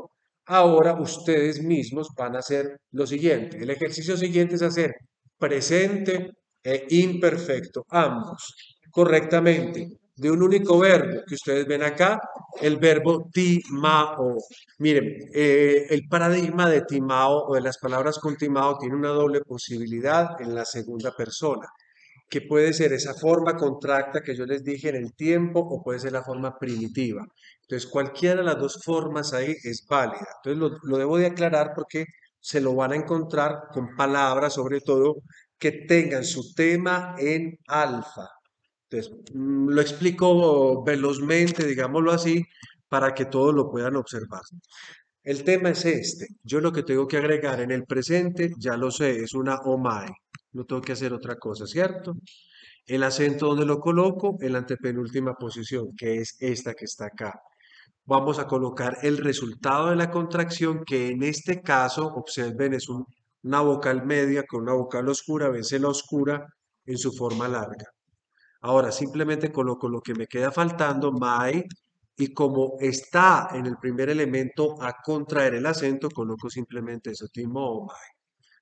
Ahora ustedes mismos van a hacer lo siguiente. El ejercicio siguiente es hacer presente e imperfecto, ambos, correctamente. de un único verbo que ustedes ven acá, el verbo timao. Miren, el paradigma de timao o de las palabras con timao tiene una doble posibilidad en la segunda persona, que puede ser esa forma contracta que yo les dije en el tiempo o puede ser la forma primitiva. Entonces, cualquiera de las dos formas ahí es válida. Entonces, lo debo de aclarar porque se lo van a encontrar con palabras, sobre todo, que tengan su tema en alfa. Entonces, lo explico velozmente, digámoslo así, para que todos lo puedan observar. El tema es este. Yo lo que tengo que agregar en el presente, ya lo sé, es una OMAE. No tengo que hacer otra cosa, ¿cierto? El acento donde lo coloco, en la antepenúltima posición, que es esta que está acá. Vamos a colocar el resultado de la contracción, que en este caso, observen, es una vocal media con una vocal oscura, vence la oscura en su forma larga. Ahora simplemente coloco lo que me queda faltando, my, y como está en el primer elemento a contraer el acento, coloco simplemente eso, timo o my.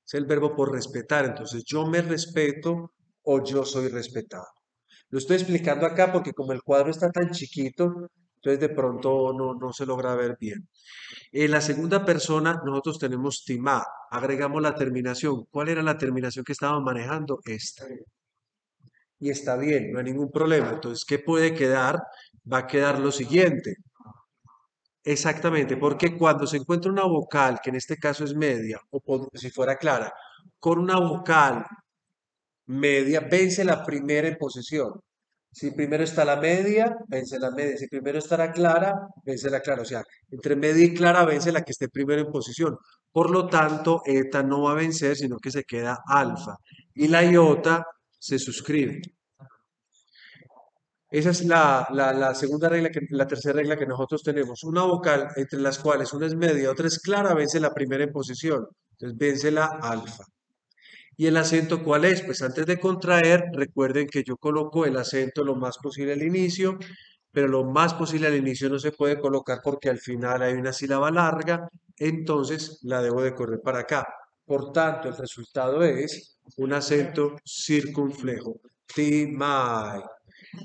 Es el verbo por respetar, entonces yo me respeto o yo soy respetado. Lo estoy explicando acá porque como el cuadro está tan chiquito, entonces de pronto no se logra ver bien. En la segunda persona nosotros tenemos timá, agregamos la terminación. ¿Cuál era la terminación que estábamos manejando? Esta. Y está bien, no hay ningún problema. Entonces, ¿qué puede quedar? Va a quedar lo siguiente. Exactamente, porque cuando se encuentra una vocal, que en este caso es media, o si fuera clara, con una vocal media, vence la primera en posición. Si primero está la media, vence la media. Si primero está la clara, vence la clara. O sea, entre media y clara vence la que esté primero en posición. Por lo tanto, eta no va a vencer, sino que se queda alfa. Y la iota se suscribe. Esa es la segunda regla, la tercera regla que nosotros tenemos. Una vocal entre las cuales una es media, otra es clara, vence la primera en posición. Entonces vence la alfa. ¿Y el acento cuál es? Pues antes de contraer, recuerden que yo coloco el acento lo más posible al inicio, pero lo más posible al inicio no se puede colocar porque al final hay una sílaba larga, entonces la debo de correr para acá. Por tanto, el resultado es un acento circunflejo. Timai.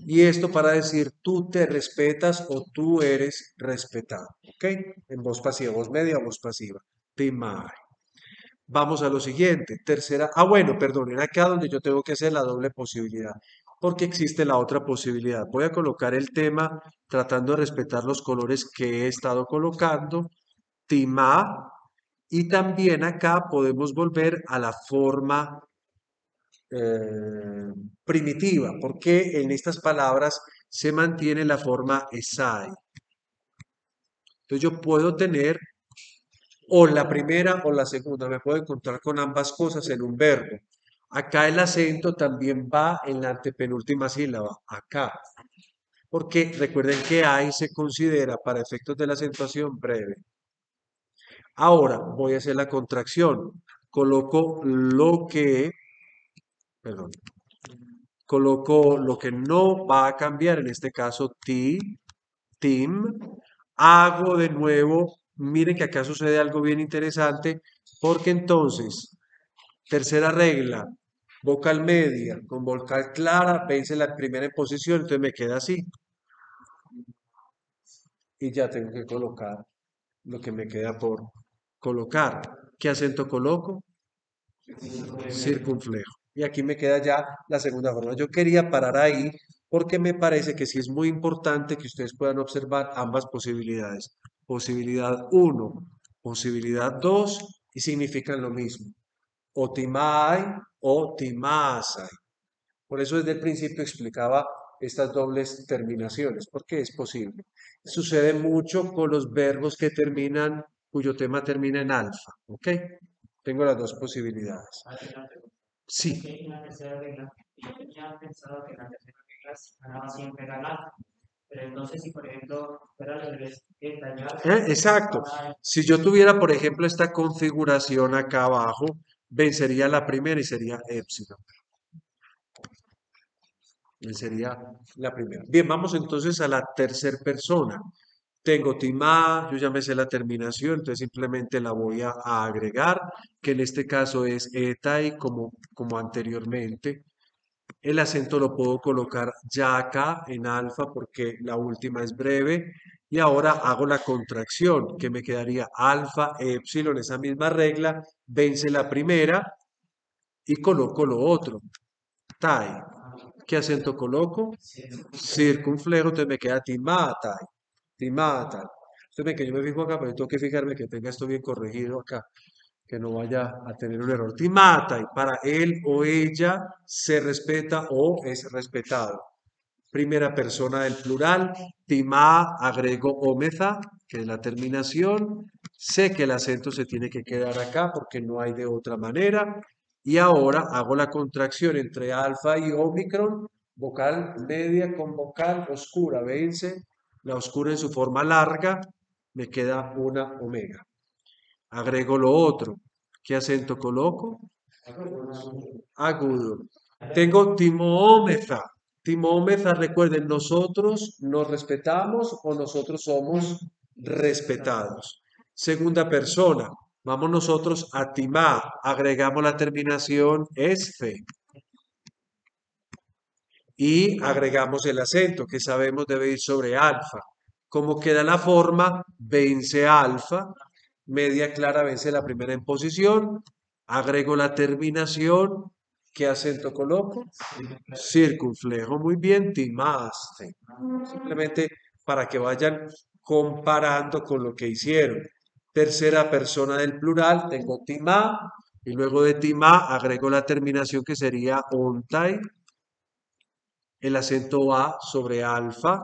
Y esto para decir tú te respetas o tú eres respetado. ¿Ok? En voz pasiva, voz media, voz pasiva. Timai. Vamos a lo siguiente. Tercera. Ah, bueno, perdonen, acá donde yo tengo que hacer la doble posibilidad. Porque existe la otra posibilidad. Voy a colocar el tema tratando de respetar los colores que he estado colocando. Timá. Y también acá podemos volver a la forma eh, primitiva, porque en estas palabras se mantiene la forma esai. Entonces yo puedo tener o la primera o la segunda, me puedo encontrar con ambas cosas en un verbo. Acá el acento también va en la antepenúltima sílaba, acá, porque recuerden que ahí se considera para efectos de la acentuación breve. Ahora voy a hacer la contracción. Coloco lo que, perdón, coloco lo que no va a cambiar, en este caso ti, tim. Hago de nuevo, miren que acá sucede algo bien interesante, porque entonces, tercera regla, vocal media con vocal clara, vence la primera en posición, entonces me queda así. Y ya tengo que colocar lo que me queda por colocar. ¿Qué acento coloco? Circunflejo. Y aquí me queda ya la segunda forma. Yo quería parar ahí porque me parece que sí es muy importante que ustedes puedan observar ambas posibilidades. Posibilidad uno, posibilidad 2 y significan lo mismo. O timai o timasai. Por eso desde el principio explicaba estas dobles terminaciones, porque es posible. Sucede mucho con los verbos que terminan, cuyo tema termina en alfa, ¿ok? Tengo las dos posibilidades. Sí, Que en la tercera regla, yo tenía pensado que en la tercera regla se ganaba siempre la lata. Pero entonces, si por ejemplo fuera al revés, eta y alfa, exacto. Si yo tuviera, por ejemplo, esta configuración acá abajo, vencería la primera y sería epsilon. Sería la primera. Bien, vamos entonces a la tercera persona. Tengo timá, yo ya me sé la terminación, entonces simplemente la voy a agregar, que en este caso es etai como anteriormente. El acento lo puedo colocar ya acá en alfa porque la última es breve. Y ahora hago la contracción, que me quedaría alfa, epsilon, esa misma regla, vence la primera y coloco lo otro. Tai. ¿Qué acento coloco? Circunflejo, entonces me queda timatai. Timatai. Entonces que yo me fijo acá, pero tengo que fijarme que tenga esto bien corregido acá, que no vaya a tener un error. Timatai, para él o ella se respeta o es respetado. Primera persona del plural, timá, agrego omeza, que es la terminación. Sé que el acento se tiene que quedar acá porque no hay de otra manera. Y ahora hago la contracción entre alfa y omicron, vocal media con vocal oscura. Vence la oscura en su forma larga, me queda una omega. Agrego lo otro. ¿Qué acento coloco? Agudo. Tengo timómeza. Timómeza, recuerden, nosotros nos respetamos o nosotros somos respetados. Segunda persona, vamos nosotros a timá, agregamos la terminación esfe y agregamos el acento que sabemos debe ir sobre alfa. Como queda la forma, vence alfa, media clara vence la primera en posición, agrego la terminación, ¿qué acento coloco? Circunflejo, muy bien, timaste. Simplemente para que vayan comparando con lo que hicieron. Tercera persona del plural, tengo timá, y luego de timá agrego la terminación que sería ontai. El acento va sobre alfa.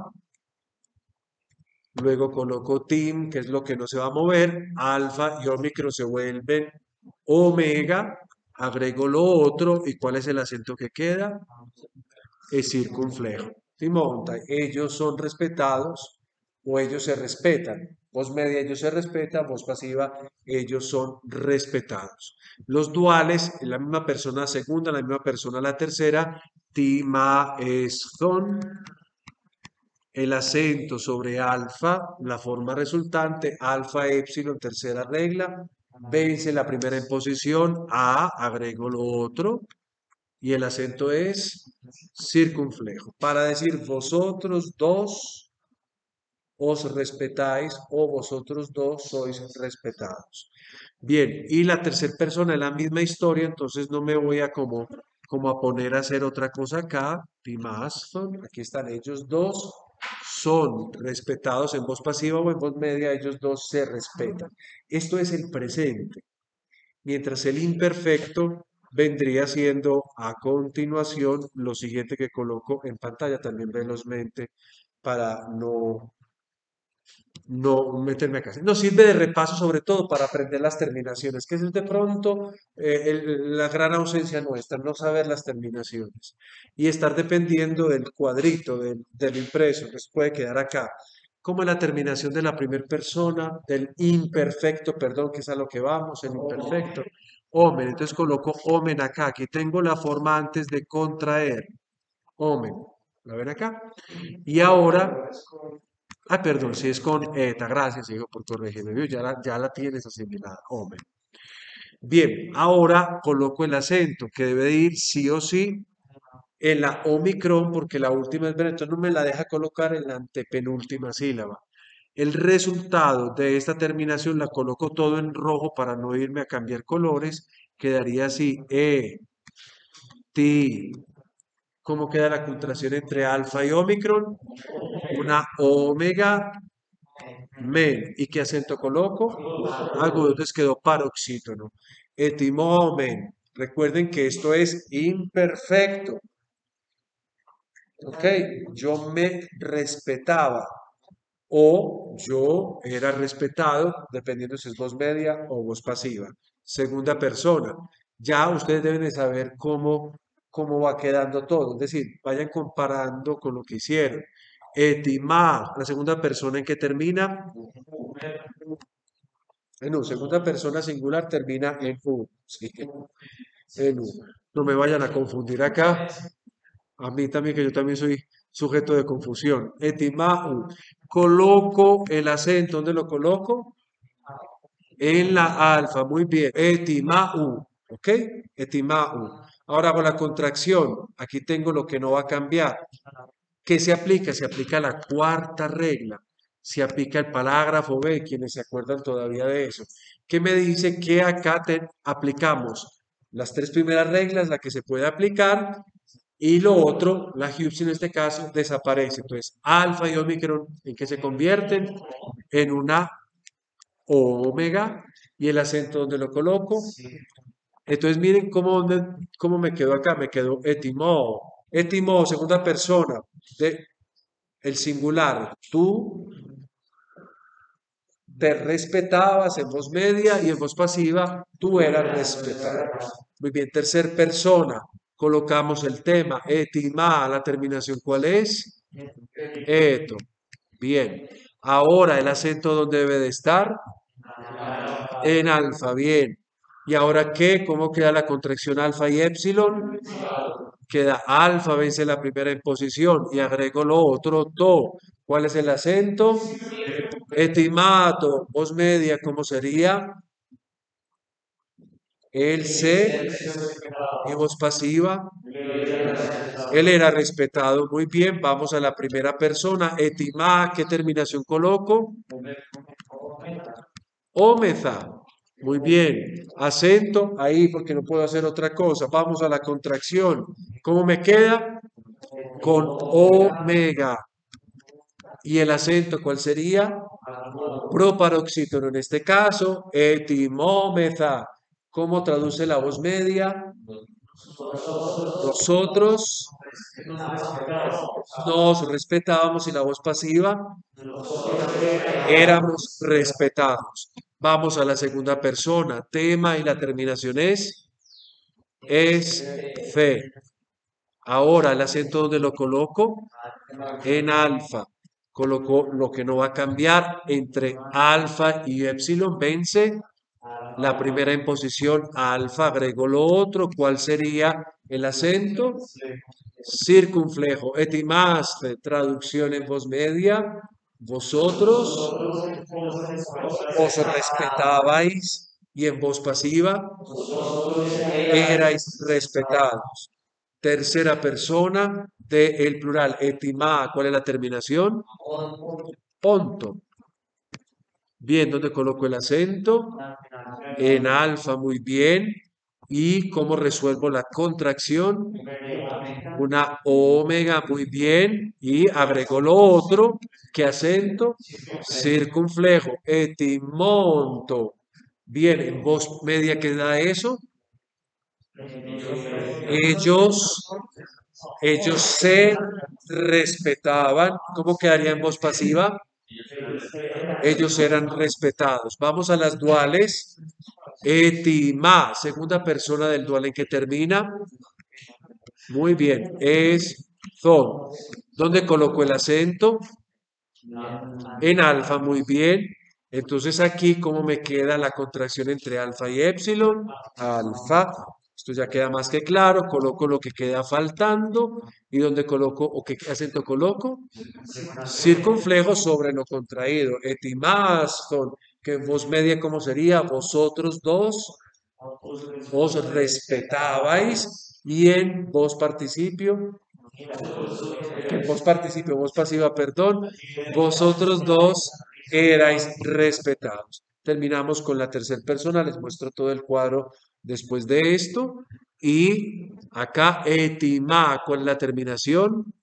Luego coloco tim, que es lo que no se va a mover. Alfa y omicron se vuelven omega. Agrego lo otro. ¿Y cuál es el acento que queda? Es circunflejo. Y monta. Ellos son respetados o ellos se respetan. Voz media, ellos se respetan. Voz pasiva, ellos son respetados. Los duales, la misma persona segunda, la misma persona la tercera. Tima es son. El acento sobre alfa, la forma resultante, alfa, epsilon, tercera regla, vence la primera en posición, a, agrego lo otro, y el acento es circunflejo. Para decir vosotros dos os respetáis o vosotros dos sois respetados. Bien, y la tercera persona es la misma historia, entonces no me voy a como a poner a hacer otra cosa acá. Timaston, aquí están ellos dos, son respetados en voz pasiva o en voz media, ellos dos se respetan. Esto es el presente, mientras el imperfecto vendría siendo a continuación lo siguiente que coloco en pantalla también velozmente para no meterme acá. Nos sirve de repaso sobre todo para aprender las terminaciones, que es de pronto la gran ausencia nuestra, no saber las terminaciones y estar dependiendo del cuadrito, del impreso, que se puede quedar acá, como la terminación de la primera persona, del imperfecto, perdón, que es a lo que vamos, el imperfecto. Omen, entonces coloco omen acá, aquí tengo la forma antes de contraer, omen, ¿la ven acá? Y ahora perdón, si es con ETA, gracias, hijo, por corregirme. ¿Vio? Ya la tienes asimilada. Hombre. Bien, ahora coloco el acento que debe de ir sí o sí en la omicron, porque la última es entonces no me la deja colocar en la antepenúltima sílaba. El resultado de esta terminación la coloco todo en rojo para no irme a cambiar colores. Quedaría así, ti. ¿Cómo queda la contracción entre alfa y omicron? Una omega men. ¿Y qué acento coloco? Agudo, entonces quedó paroxítono. Etimomen. Recuerden que esto es imperfecto. ¿Ok? Yo me respetaba o yo era respetado, dependiendo si es voz media o voz pasiva. Segunda persona. Ya ustedes deben de saber cómo va quedando todo. Es decir, vayan comparando con lo que hicieron. Etimar, la segunda persona en que termina en U. Segunda persona singular termina en U. Sí, en U. No me vayan a confundir acá. A mí también, que yo también soy sujeto de confusión. Etimau. Coloco el acento. ¿Dónde lo coloco? En la alfa. Muy bien. Etimau. ¿Ok? Etimau. Ahora hago la contracción. Aquí tengo lo que no va a cambiar. ¿Qué se aplica? Se aplica la cuarta regla. Se aplica el parágrafo B, quienes se acuerdan todavía de eso. ¿Qué me dice que acá aplicamos? Las tres primeras reglas, la que se puede aplicar, y lo otro, la Hughes en este caso, desaparece. Entonces, alfa y omicron, ¿en qué se convierten? En una omega, y el acento donde lo coloco. Entonces, miren cómo me quedó acá. Me quedó etimó. Etimó, segunda persona, de, el singular. Tú te respetabas en voz media y en voz pasiva, tú eras respetado. Muy bien, tercer persona, colocamos el tema, etimá, la terminación, ¿cuál es? Eto. Bien. Ahora el acento donde debe de estar en alfa, bien. ¿Y ahora qué? ¿Cómo queda la contracción alfa y épsilon? Queda alfa, vence la primera imposición y agrego lo otro, to. ¿Cuál es el acento? Estimato, voz media, ¿cómo sería? El se y voz pasiva. Él era respetado. Muy bien, vamos a la primera persona. Etimá, ¿qué terminación coloco? Ómeza. Muy bien. Acento ahí porque no puedo hacer otra cosa. Vamos a la contracción. ¿Cómo me queda? Con omega. ¿Y el acento cuál sería? Proparoxítono en este caso, etimómeza. ¿Cómo traduce la voz media? Nosotros nos respetábamos y la voz pasiva éramos respetados. Vamos a la segunda persona. Tema y la terminación es fe. Ahora el acento donde lo coloco en alfa. Coloco lo que no va a cambiar entre alfa y épsilon. Vence la primera imposición alfa. Agrego lo otro. ¿Cuál sería el acento? Circunflejo. Etimaste. Traducción en voz media. Vosotros os respetabais y en voz pasiva erais respetados. Tercera persona del plural, etimá, ¿cuál es la terminación? Ponto. Bien, ¿dónde coloco el acento? En alfa, muy bien. ¿Y cómo resuelvo la contracción? Una omega, muy bien. Y agrego lo otro. ¿Qué acento? Circunflejo, etimonto. Bien, en voz media queda eso. Ellos, ellos se respetaban. ¿Cómo quedaría en voz pasiva? Ellos eran respetados. Vamos a las duales. Etimá, segunda persona del dual en que termina. Muy bien, es son. ¿Dónde coloco el acento? En alfa, muy bien. Entonces aquí, ¿cómo me queda la contracción entre alfa y épsilon? Alfa. Esto ya queda más que claro. Coloco lo que queda faltando. ¿Y dónde coloco o qué acento coloco? Circunflejo sobre lo contraído. Etimáston, que en voz media, ¿cómo sería? Vosotros dos os respetabais. Y en voz participio, que vos participio, vos pasiva, perdón, vosotros dos erais respetados. Terminamos con la tercera persona, les muestro todo el cuadro después de esto. Y acá, etimá, ¿cuál es la terminación?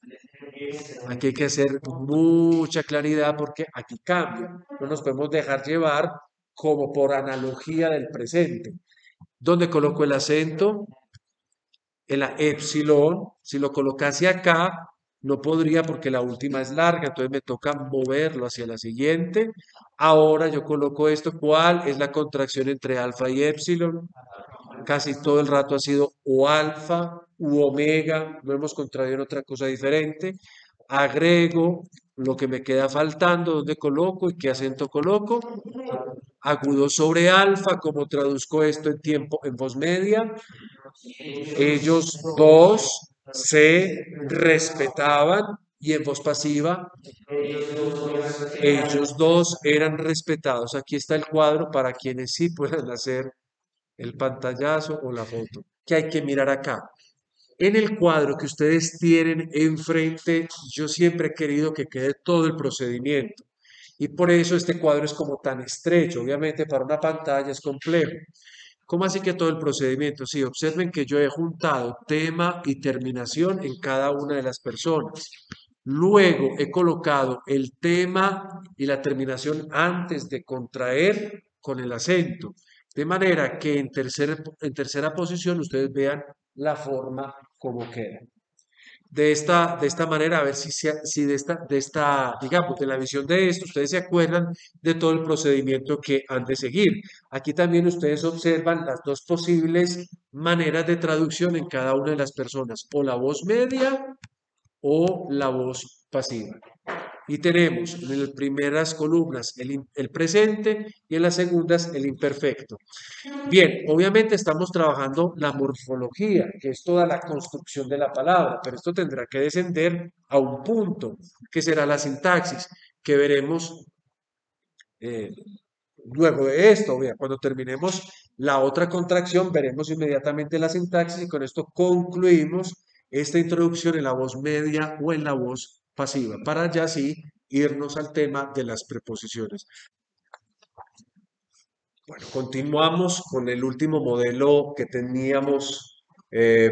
Aquí hay que hacer mucha claridad porque aquí cambia. No nos podemos dejar llevar como por analogía del presente. ¿Dónde coloco el acento? En la epsilon, si lo colocase acá, no podría porque la última es larga, entonces me toca moverlo hacia la siguiente. Ahora yo coloco esto, ¿cuál es la contracción entre alfa y épsilon? Casi todo el rato ha sido o alfa u omega, no hemos contraído en otra cosa diferente. Agrego lo que me queda faltando, ¿dónde coloco y qué acento coloco? Agudo sobre alfa, ¿cómo traduzco esto en tiempo, en voz media? Ellos dos se respetaban y en voz pasiva, ellos dos eran respetados. Aquí está el cuadro para quienes sí puedan hacer el pantallazo o la foto. que hay que mirar acá. En el cuadro que ustedes tienen enfrente, yo siempre he querido que quede todo el procedimiento. Y por eso este cuadro es como tan estrecho. Obviamente para una pantalla es complejo. ¿Cómo así que todo el procedimiento? Sí, observen que yo he juntado tema y terminación en cada una de las personas. Luego he colocado el tema y la terminación antes de contraer con el acento. De manera que en tercera posición ustedes vean la forma como queda. De esta manera, a ver si digamos, de la visión de esto, ustedes se acuerdan de todo el procedimiento que han de seguir. Aquí también ustedes observan las dos posibles maneras de traducción en cada una de las personas, o la voz media o la voz pasiva. Y tenemos en las primeras columnas el presente y en las segundas el imperfecto. Bien, obviamente estamos trabajando la morfología, que es toda la construcción de la palabra, pero esto tendrá que descender a un punto, que será la sintaxis, que veremos eh, luego de esto. Cuando terminemos la otra contracción, veremos inmediatamente la sintaxis y con esto concluimos esta introducción en la voz media o en la voz pasiva, para ya sí irnos al tema de las preposiciones. Bueno, continuamos con el último modelo que teníamos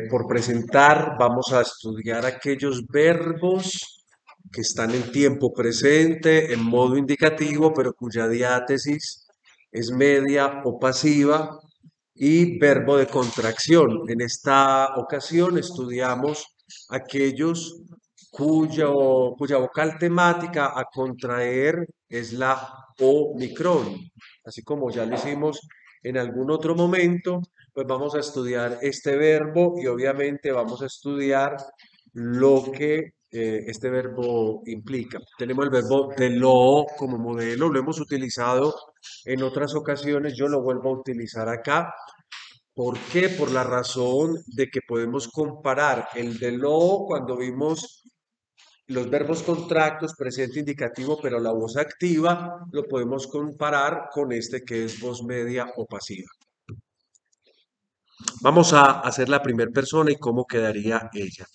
por presentar. Vamos a estudiar aquellos verbos que están en tiempo presente, en modo indicativo, pero cuya diátesis es media o pasiva, y verbo de contracción. En esta ocasión estudiamos aquellos cuya vocal temática a contraer es la omicron. Así como ya lo hicimos en algún otro momento, pues vamos a estudiar este verbo y obviamente vamos a estudiar lo que este verbo implica. Tenemos el verbo de lo como modelo, lo hemos utilizado en otras ocasiones, yo lo vuelvo a utilizar acá. ¿Por qué? Por la razón de que podemos comparar el de lo cuando vimos los verbos contractos, presente indicativo, pero la voz activa, lo podemos comparar con este que es voz media o pasiva. Vamos a hacer la primera persona y cómo quedaría ella.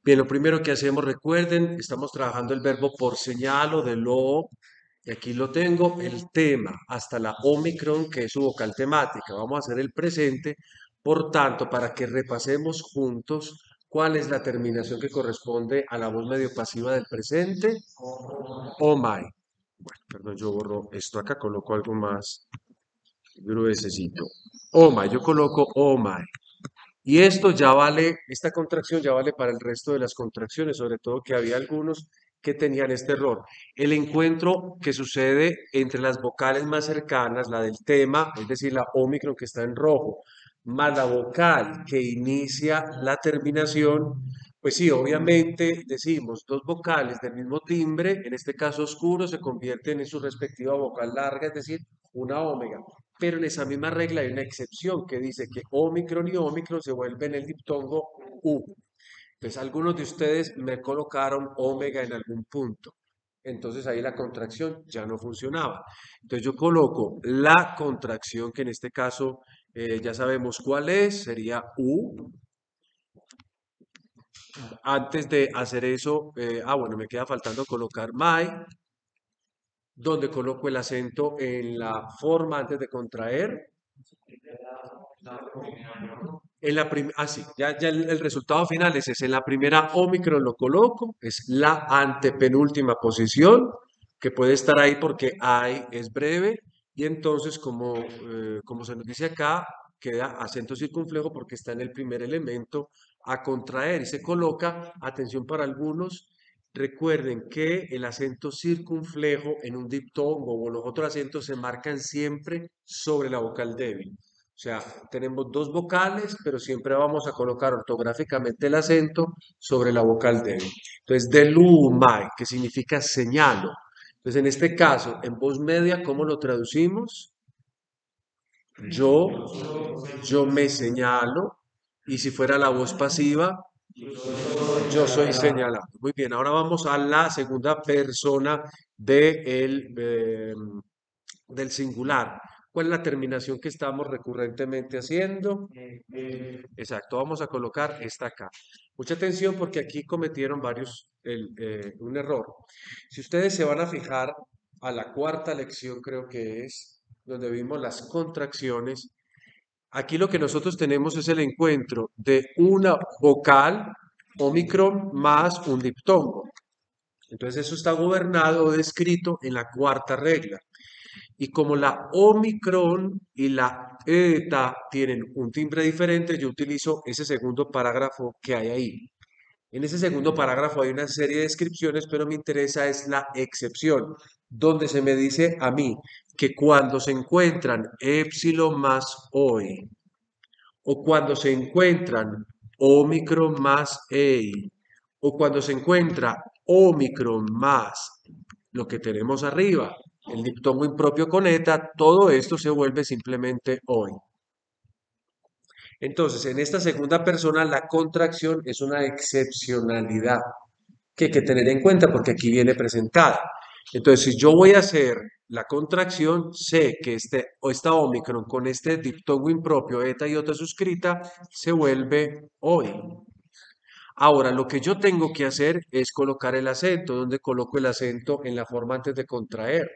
Bien, lo primero que hacemos, recuerden, estamos trabajando el verbo por señal o de lo, y aquí lo tengo, el tema, hasta la omicron, que es su vocal temática. Vamos a hacer el presente, por tanto, para que repasemos juntos cuál es la terminación que corresponde a la voz medio pasiva del presente. Oh my. Bueno, perdón, yo borro esto acá, coloco algo más gruesecito. Oh my, yo coloco oh my. Y esto ya vale, esta contracción ya vale para el resto de las contracciones, sobre todo que había algunos que tenían este error. El encuentro que sucede entre las vocales más cercanas, la del tema, es decir, la omicron que está en rojo, más la vocal que inicia la terminación, pues sí, obviamente decimos dos vocales del mismo timbre, en este caso oscuro, se convierten en su respectiva vocal larga, es decir, una omega. Pero en esa misma regla hay una excepción que dice que omicron y omicron se vuelven el diptongo U. Entonces, algunos de ustedes me colocaron omega en algún punto. Entonces ahí la contracción ya no funcionaba. Entonces yo coloco la contracción, que en este caso ya sabemos cuál es, sería U. Antes de hacer eso, bueno, me queda faltando colocar my, donde coloco el acento en la forma antes de contraer. Sí, ya el resultado final es ese. En la primera omicron lo coloco, es la antepenúltima posición, que puede estar ahí porque hay es breve, y entonces como se nos dice acá, queda acento circunflejo porque está en el primer elemento a contraer y se coloca, atención para algunos, recuerden que el acento circunflejo en un diptongo o los otros acentos se marcan siempre sobre la vocal débil. O sea, tenemos dos vocales, pero siempre vamos a colocar ortográficamente el acento sobre la vocal débil. Entonces, delumai, que significa señalo. Entonces, en este caso, en voz media, ¿cómo lo traducimos? Yo, yo me señalo. Y si fuera la voz pasiva, yo soy señalado. Muy bien, ahora vamos a la segunda persona del singular. ¿Cuál es la terminación que estamos recurrentemente haciendo? Exacto, vamos a colocar esta acá. Mucha atención porque aquí cometieron varios un error. Si ustedes se van a fijar a la cuarta lección, creo que es, donde vimos las contracciones, aquí lo que nosotros tenemos es el encuentro de una vocal, omicron, más un diptongo. Entonces eso está gobernado o descrito en la cuarta regla. Y como la omicron y la eta tienen un timbre diferente, yo utilizo ese segundo parágrafo que hay ahí. En ese segundo parágrafo hay una serie de descripciones, pero me interesa es la excepción, donde se me dice a mí que cuando se encuentran épsilon más OI, o cuando se encuentran Omicron más EI, o cuando se encuentra Omicron más lo que tenemos arriba, el diptongo impropio con eta, todo esto se vuelve simplemente OI. Entonces, en esta segunda persona, la contracción es una excepcionalidad que hay que tener en cuenta porque aquí viene presentada. Entonces, si yo voy a hacer la contracción, sé que esta omicron con este diptongo impropio, eta y otra suscrita, se vuelve OI. Ahora, lo que yo tengo que hacer es colocar el acento. ¿Dónde coloco el acento? En la forma antes de contraer.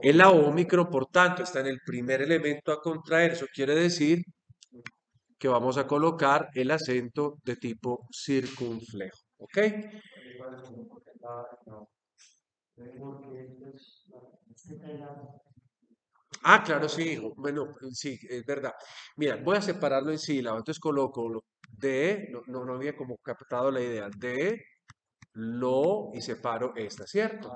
En la omicron, por tanto, está en el primer elemento a contraer. Eso quiere decir que vamos a colocar el acento de tipo circunflejo. ¿Ok? Ah, claro, sí, hijo. Bueno, sí, es verdad. Mira, voy a separarlo en sílabas. Entonces coloco de, no había como captado la idea, de, lo, y separo esta, ¿cierto?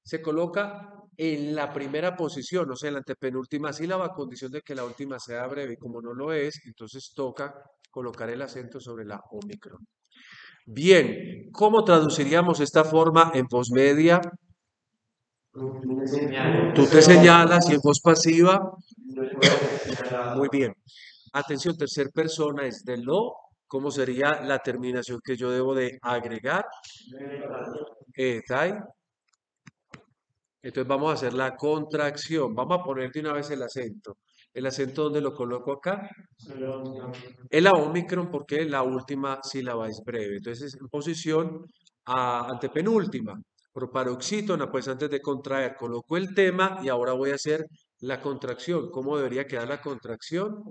Se coloca en la primera posición, o sea, en la antepenúltima sílaba, a condición de que la última sea breve. Y como no lo es, entonces toca colocar el acento sobre la omicron. Bien, ¿cómo traduciríamos esta forma en posmedia? Tú te señalas y en voz pasiva. Muy bien. Atención, tercer persona es de lo. ¿Cómo sería la terminación que yo debo de agregar? Tai. Entonces vamos a hacer la contracción. Vamos a poner de una vez el acento. ¿El acento dónde lo coloco acá? En la omicron porque la última sílaba es breve. Entonces en posición antepenúltima. Proparoxítona, pues antes de contraer, coloco el tema y ahora voy a hacer la contracción. ¿Cómo debería quedar la contracción?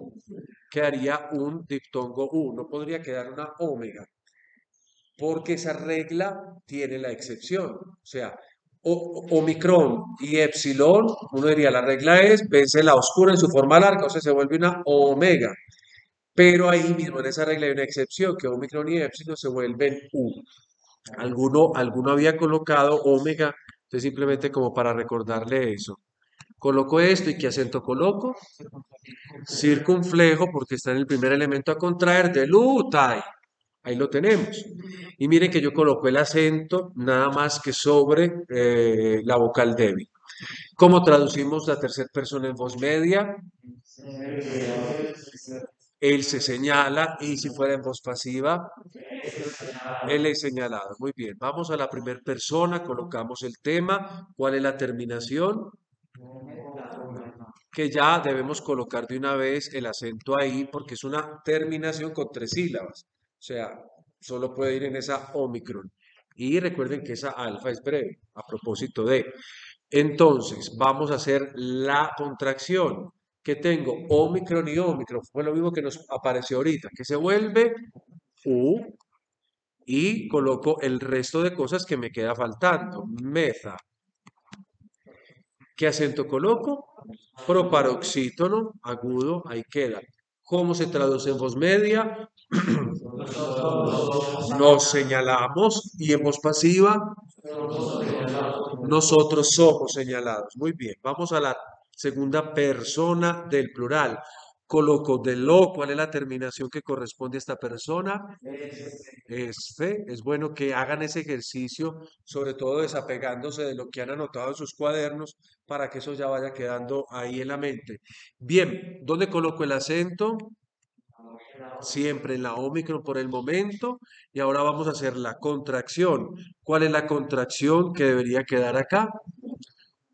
Quedaría un diptongo U, no podría quedar una omega, porque esa regla tiene la excepción. O sea, omicron y epsilon, uno diría la regla es, vence la oscura en su forma larga, o sea, se vuelve una omega. Pero ahí mismo en esa regla hay una excepción, que omicron y epsilon se vuelven U. Alguno había colocado omega, entonces simplemente como para recordarle eso. Coloco esto y ¿qué acento coloco? Circunflejo porque está en el primer elemento a contraer del utai. Ahí lo tenemos. Y miren que yo coloco el acento nada más que sobre la vocal débil. ¿Cómo traducimos la tercera persona en voz media? Él se señala y si fuera en voz pasiva, él es señalado. Muy bien, vamos a la primera persona, colocamos el tema. ¿Cuál es la terminación? Que ya debemos colocar de una vez el acento ahí porque es una terminación con 3 sílabas. O sea, solo puede ir en esa omicron. Y recuerden que esa alfa es breve, a propósito de. Entonces, vamos a hacer la contracción. Que tengo omicron y omicron. Fue lo mismo que nos apareció ahorita, que se vuelve U y coloco el resto de cosas que me queda faltando. Meza. ¿Qué acento coloco? Proparoxítono, agudo, ahí queda. ¿Cómo se traduce en voz media? Nos señalamos y en voz pasiva, nosotros somos señalados. Muy bien, vamos a la segunda persona del plural. Coloco de lo, ¿cuál es la terminación que corresponde a esta persona? Es bueno que hagan ese ejercicio, sobre todo desapegándose de lo que han anotado en sus cuadernos, para que eso ya vaya quedando ahí en la mente. Bien, ¿dónde coloco el acento? Siempre en la omicron por el momento. Y ahora vamos a hacer la contracción. ¿Cuál es la contracción que debería quedar acá?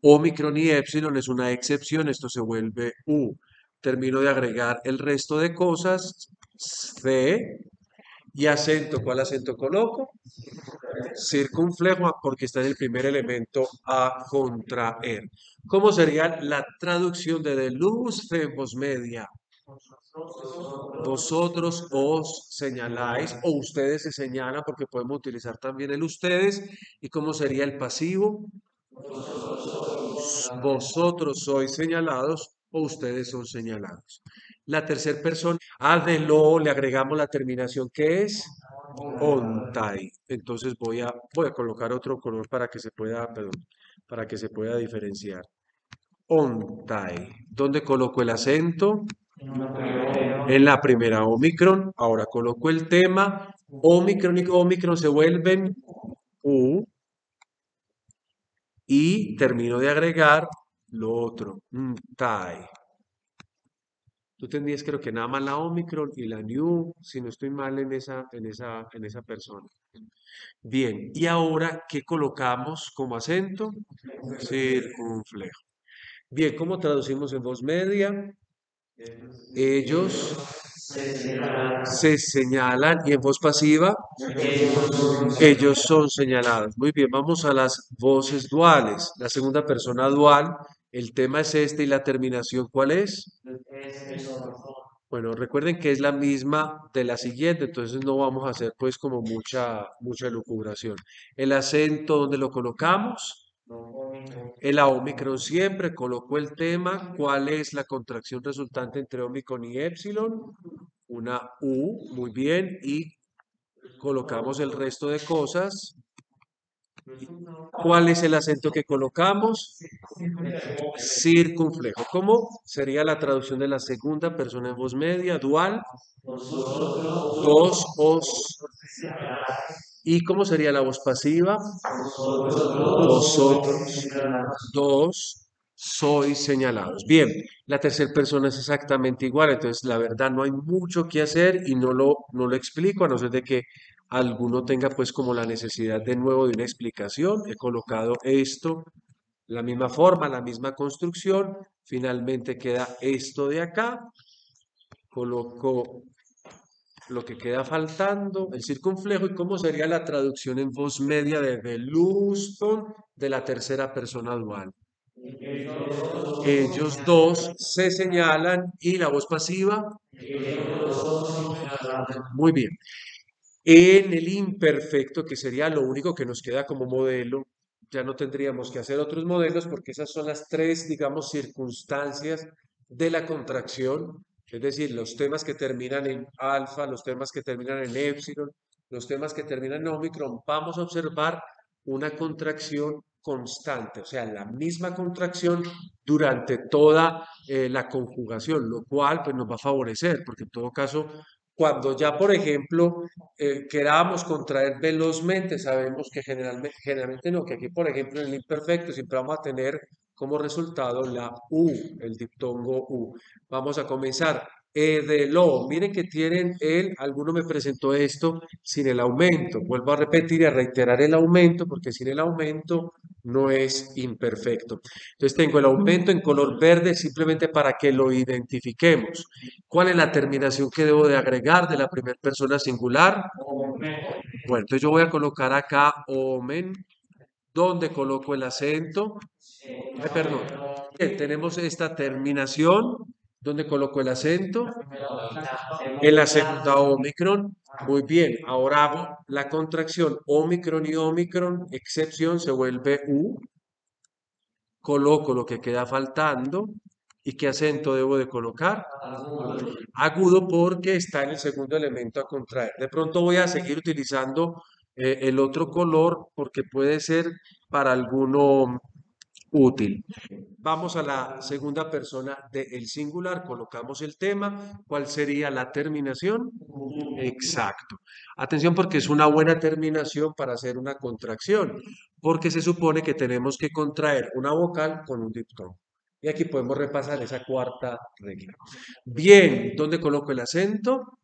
Omicron y épsilon es una excepción, esto se vuelve U. Termino de agregar el resto de cosas, C, y acento. ¿Cuál acento coloco? Circunflejo, porque está en el primer elemento a contraer. ¿Cómo sería la traducción de luz femos media? Vosotros os señaláis o ustedes se señalan porque podemos utilizar también el ustedes. ¿Y cómo sería el pasivo? Vosotros sois señalados o ustedes son señalados. La tercera persona, a de lo le agregamos la terminación que es ontai. Entonces voy a colocar otro color para que se pueda, perdón, para que se pueda diferenciar. Ontai. ¿Dónde coloco el acento? En la primera Omicron. Ahora coloco el tema. Omicron y Omicron se vuelven U. Y termino de agregar lo otro. Tai. Tú tendrías, creo que nada más la Omicron y la New, si no estoy mal en esa persona. Bien, y ahora, ¿qué colocamos como acento? Circunflejo. Bien, ¿cómo traducimos en voz media? Ellos se señalan y en voz pasiva, ellos son señalados. Muy bien, vamos a las voces duales. La segunda persona dual, el tema es este y la terminación, ¿cuál es? Bueno, recuerden que es la misma de la siguiente, entonces no vamos a hacer pues como mucha elucubración. El acento, ¿dónde lo colocamos? En la Omicron siempre colocó el tema. ¿Cuál es la contracción resultante entre Omicron y Epsilon? Una U, muy bien, y colocamos el resto de cosas. ¿Cuál es el acento que colocamos? Circunflejo. ¿Cómo sería la traducción de la segunda persona en voz media? Dual. Dos os. ¿Y cómo sería la voz pasiva? Vosotros dos sois señalados. Bien, la tercera persona es exactamente igual, entonces la verdad no hay mucho que hacer y no lo explico, a no ser de que alguno tenga pues como la necesidad de nuevo de una explicación. He colocado esto, la misma forma, la misma construcción, finalmente queda esto de acá, coloco lo que queda faltando, el circunflejo, y cómo sería la traducción en voz media de Luston de la tercera persona dual. Ellos dos se señalan y la voz pasiva. Muy bien. En el imperfecto, que sería lo único que nos queda como modelo, ya no tendríamos que hacer otros modelos porque esas son las tres, digamos, circunstancias de la contracción, es decir, los temas que terminan en alfa, los temas que terminan en épsilon, los temas que terminan en omicron. Vamos a observar una contracción constante, o sea, la misma contracción durante toda la conjugación, lo cual pues nos va a favorecer, porque en todo caso, cuando ya, por ejemplo, queramos contraer velozmente, sabemos que generalmente no, que aquí, por ejemplo, en el imperfecto siempre vamos a tener como resultado la U, el diptongo U. Vamos a comenzar. De lo, miren que tienen alguno me presentó esto sin el aumento. Vuelvo a repetir y a reiterar el aumento, porque sin el aumento no es imperfecto. Entonces tengo el aumento en color verde simplemente para que lo identifiquemos. ¿Cuál es la terminación que debo de agregar de la primera persona singular? Bueno, entonces yo voy a colocar acá omen, donde coloco el acento. Ay, perdón. Bien, tenemos esta terminación, donde coloco el acento. En la segunda omicron. Muy bien, ahora hago la contracción omicron y omicron, excepción, se vuelve U. Coloco lo que queda faltando. ¿Y qué acento debo de colocar? Agudo porque está en el segundo elemento a contraer. De pronto voy a seguir utilizando el otro color porque puede ser para alguno útil. Vamos a la segunda persona del singular, colocamos el tema. ¿Cuál sería la terminación? Exacto. Atención porque es una buena terminación para hacer una contracción, porque se supone que tenemos que contraer una vocal con un diptongo. Y aquí podemos repasar esa cuarta regla. Bien, ¿dónde coloco el acento?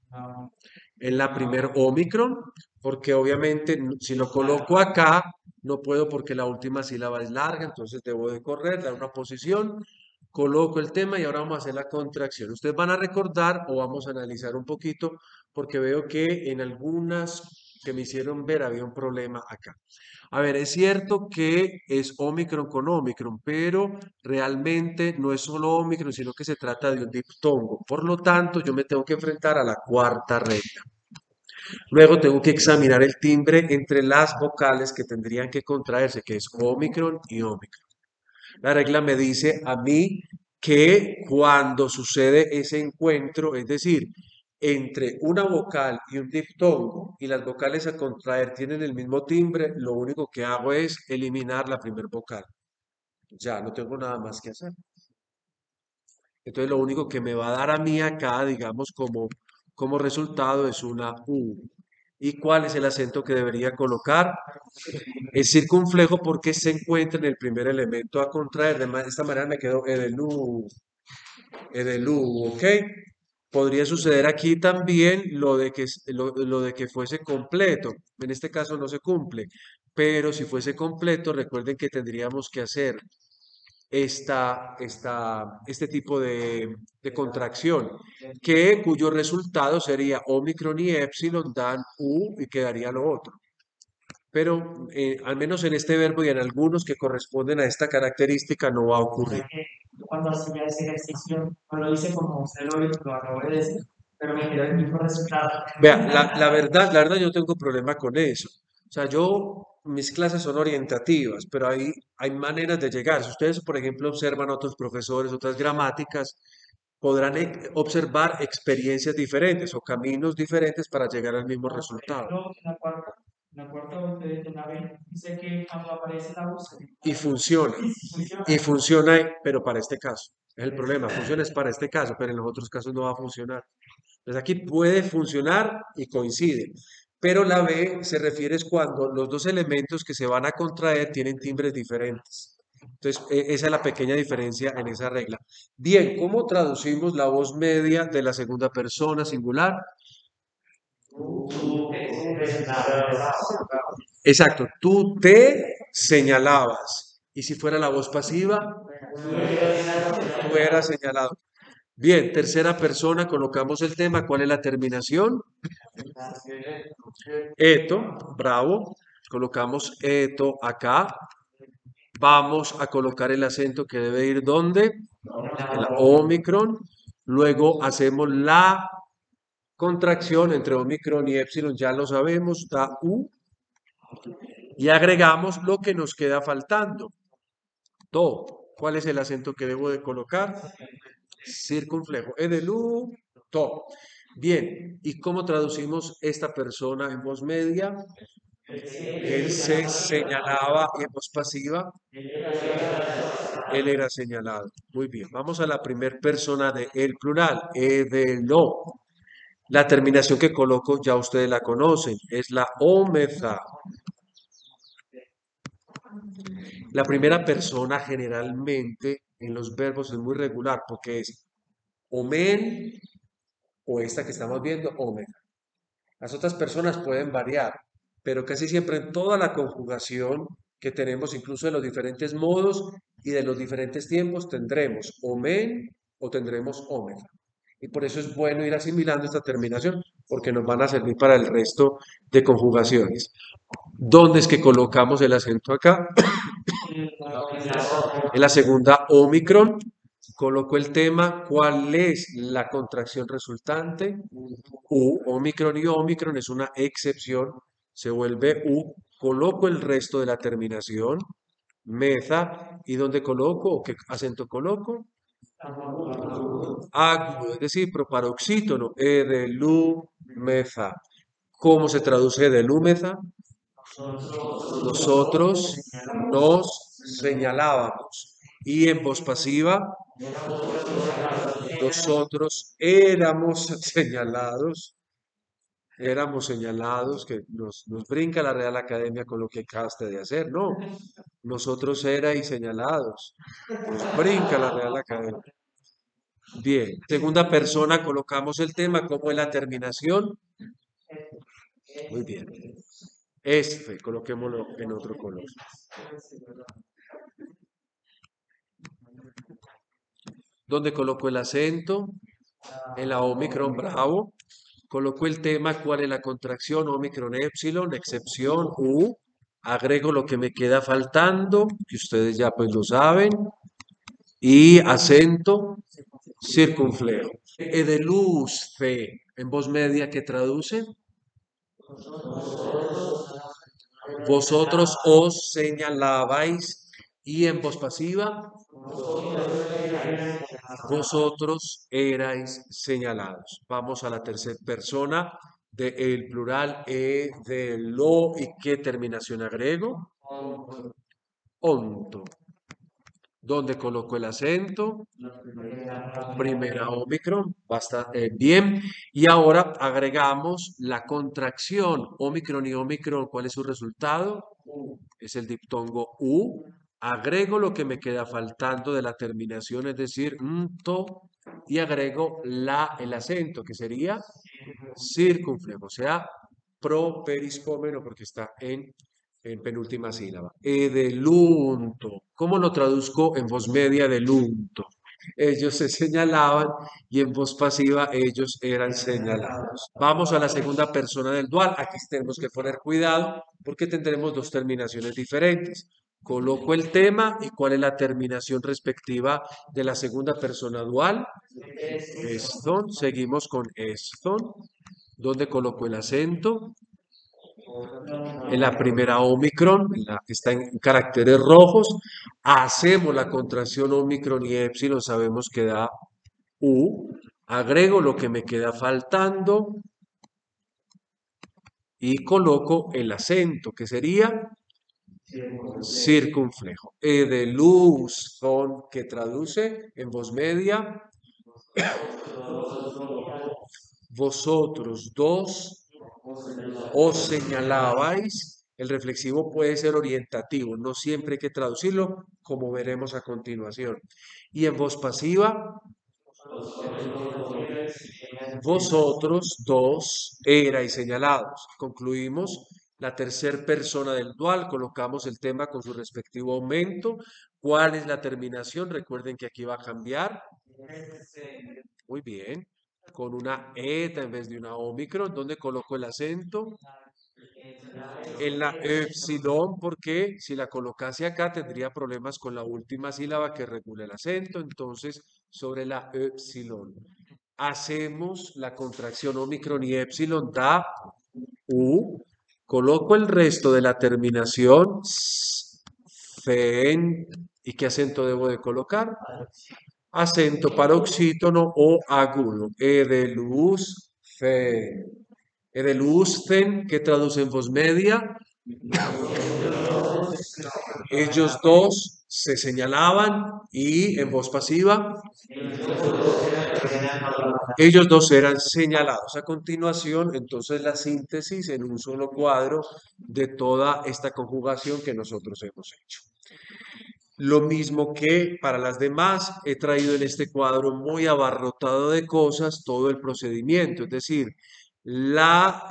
En la primer omicron, porque obviamente si lo coloco acá, No puedo porque la última sílaba es larga, entonces debo de correr, dar una posición, coloco el tema y ahora vamos a hacer la contracción. Ustedes van a recordar o vamos a analizar un poquito porque veo que en algunas que me hicieron ver había un problema acá. A ver, es cierto que es Omicron con Omicron, pero realmente no es solo Omicron, sino que se trata de un diptongo. Por lo tanto, yo me tengo que enfrentar a la cuarta regla. Luego tengo que examinar el timbre entre las vocales que tendrían que contraerse, que es Omicron y Omicron. La regla me dice a mí que cuando sucede ese encuentro, es decir, entre una vocal y un diptongo y las vocales a contraer tienen el mismo timbre, lo único que hago es eliminar la primera vocal. Ya, no tengo nada más que hacer. Entonces lo único que me va a dar a mí acá, digamos, como resultado es una U. ¿Y cuál es el acento que debería colocar? El circunflejo porque se encuentra en el primer elemento a contraer. De esta manera me quedo edelu, edelu, ¿ok? Podría suceder aquí también lo de que fuese completo. En este caso no se cumple, pero si fuese completo, recuerden que tendríamos que hacer este tipo de contracción, cuyo resultado sería Omicron y Epsilon dan U y quedaría lo otro. Pero al menos en este verbo y en algunos que corresponden a esta característica no va a ocurrir. Cuando hacía ese ejercicio, no lo hice como usted lo acabó de decir, pero me quedó el mismo resultado. Vea, la verdad yo tengo problema con eso. O sea, mis clases son orientativas, pero hay maneras de llegar. Si ustedes, por ejemplo, observan a otros profesores, otras gramáticas, podrán observar experiencias diferentes o caminos diferentes para llegar al mismo resultado. En la cuarta usted una vez dice que cuando aparece la voz Y funciona, y funciona, pero para este caso. Es el problema, funciona es para este caso, pero en los otros casos no va a funcionar. Entonces aquí puede funcionar y coincide, pero la B se refiere es cuando los dos elementos que se van a contraer tienen timbres diferentes. Entonces, esa es la pequeña diferencia en esa regla. Bien, ¿cómo traducimos la voz media de la segunda persona singular? Exacto, tú te señalabas. Y si fuera la voz pasiva, tú eras señalado. Bien, tercera persona, colocamos el tema. ¿Cuál es la terminación? Eto, bravo. Colocamos eto acá. Vamos a colocar el acento que debe ir ¿dónde? En la Omicron. Luego hacemos la contracción entre Omicron y Epsilon, ya lo sabemos, da U. Y agregamos lo que nos queda faltando. To. ¿Cuál es el acento que debo de colocar? Circunflejo. Edelu, to. Bien, ¿y cómo traducimos esta persona en voz media? Él se señalaba y en voz pasiva. Él era señalado. Muy bien, vamos a la primera persona de el plural, edelo. La terminación que coloco ya ustedes la conocen, es la omeza. La primera persona generalmente en los verbos es muy regular porque es omen o esta que estamos viendo, omega. Las otras personas pueden variar, pero casi siempre en toda la conjugación que tenemos, incluso de los diferentes modos y de los diferentes tiempos, tendremos omen o tendremos omega. Y por eso es bueno ir asimilando esta terminación, porque nos van a servir para el resto de conjugaciones. ¿Dónde es que colocamos el acento acá? En la segunda Omicron, coloco el tema, ¿cuál es la contracción resultante? U, Omicron y Omicron es una excepción, se vuelve U, coloco el resto de la terminación, meza, ¿y dónde coloco o qué acento coloco? Agudo, es decir, proparoxítono, E de lu, meza. ¿Cómo se traduce de lúmeza? Nosotros nos señalábamos. Y en voz pasiva, nosotros éramos señalados, que nos brinca la Real Academia con lo que acabaste de hacer, no, nosotros erais señalados, nos brinca la Real Academia. Bien, segunda persona, colocamos el tema, ¿cómo es la terminación? Muy bien. Este, coloquémoslo en otro color. ¿Dónde coloco el acento? En la Omicron, bravo. Coloco el tema, ¿cuál es la contracción? Omicron epsilon, excepción U. Agrego lo que me queda faltando, que ustedes ya pues lo saben. Y acento circunflejo. E de luz, fe. En voz media, ¿qué traduce? Vosotros os señalabais. Y en voz pasiva, vosotros erais señalados. Vamos a la tercera persona del plural de lo y qué terminación agrego. Onto. ¿Dónde coloco el acento? Primera Omicron, bastante bien. Y ahora agregamos la contracción Omicron y Omicron. ¿Cuál es su resultado? Es el diptongo U. Agrego lo que me queda faltando de la terminación, es decir, to, y agrego el acento, que sería circunflejo, o sea, properispómeno, porque está en penúltima sílaba. Edelunto. ¿Cómo lo traduzco en voz media delunto? Ellos se señalaban y en voz pasiva ellos eran señalados. Vamos a la segunda persona del dual. Aquí tenemos que poner cuidado porque tendremos dos terminaciones diferentes. Coloco el tema y cuál es la terminación respectiva de la segunda persona dual. Eston. Seguimos con eston. ¿Dónde coloco el acento? En la primera Omicron, la que está en caracteres rojos. Hacemos la contracción Omicron y Epsilon, sabemos que da U. Agrego lo que me queda faltando y coloco el acento, que sería circunflejo. E de luz, son que traduce en voz media. Vosotros dos os señalabais. El reflexivo puede ser orientativo, no siempre hay que traducirlo, como veremos a continuación. Y en voz pasiva, vosotros dos erais señalados. Concluimos la tercera persona del dual, colocamos el tema con su respectivo aumento. ¿Cuál es la terminación? Recuerden que aquí va a cambiar. Muy bien. Con una eta en vez de una omicron. ¿Dónde coloco el acento? En la epsilon, porque si la colocase acá tendría problemas con la última sílaba que regula el acento. Entonces, sobre la epsilon. Hacemos la contracción omicron y epsilon da U. Coloco el resto de la terminación fen. ¿Y qué acento debo de colocar? Acento paroxítono o agudo. E de luz, fe. E de luz, fen, que traduce en voz media. Ellos dos se señalaban y en voz pasiva. Ellos dos eran señalados. A continuación, entonces, la síntesis en un solo cuadro de toda esta conjugación que nosotros hemos hecho. Lo mismo que para las demás, he traído en este cuadro muy abarrotado de cosas todo el procedimiento, es decir, las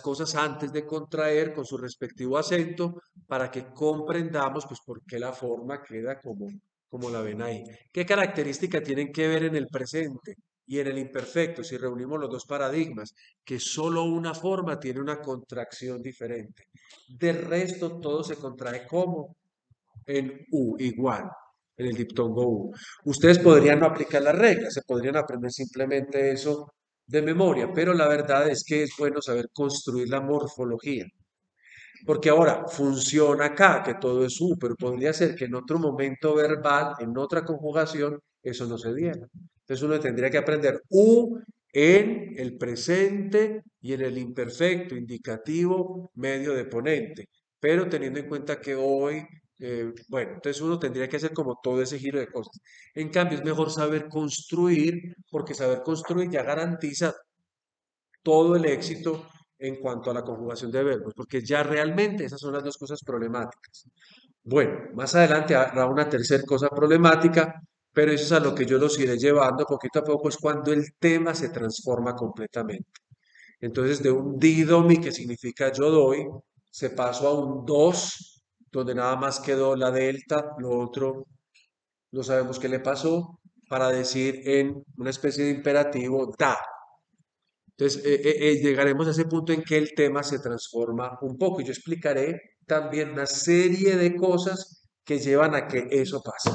cosas antes de contraer con su respectivo acento para que comprendamos pues por qué la forma queda como la ven ahí. ¿Qué características tienen que ver en el presente y en el imperfecto si reunimos los dos paradigmas? Que solo una forma tiene una contracción diferente. De resto, todo se contrae como en U, igual, en el diptongo U. Ustedes podrían no aplicar las reglas, se podrían aprender simplemente eso de memoria, pero la verdad es que es bueno saber construir la morfología. Porque ahora funciona acá, que todo es U, pero podría ser que en otro momento verbal, en otra conjugación, eso no se diera. Entonces uno tendría que aprender U en el presente y en el imperfecto, indicativo, medio de ponente. Pero teniendo en cuenta que hoy, bueno, entonces uno tendría que hacer como todo ese giro de cosas. En cambio, es mejor saber construir, porque saber construir ya garantiza todo el éxito en cuanto a la conjugación de verbos, porque ya realmente esas son las dos cosas problemáticas. Bueno, más adelante habrá una tercera cosa problemática, pero eso es a lo que yo los iré llevando poquito a poco, es cuando el tema se transforma completamente. Entonces de un didomi, que significa yo doy, se pasó a un dos, donde nada más quedó la delta, lo otro no sabemos qué le pasó, para decir en una especie de imperativo da. Entonces, llegaremos a ese punto en que el tema se transforma un poco y yo explicaré también una serie de cosas que llevan a que eso pase.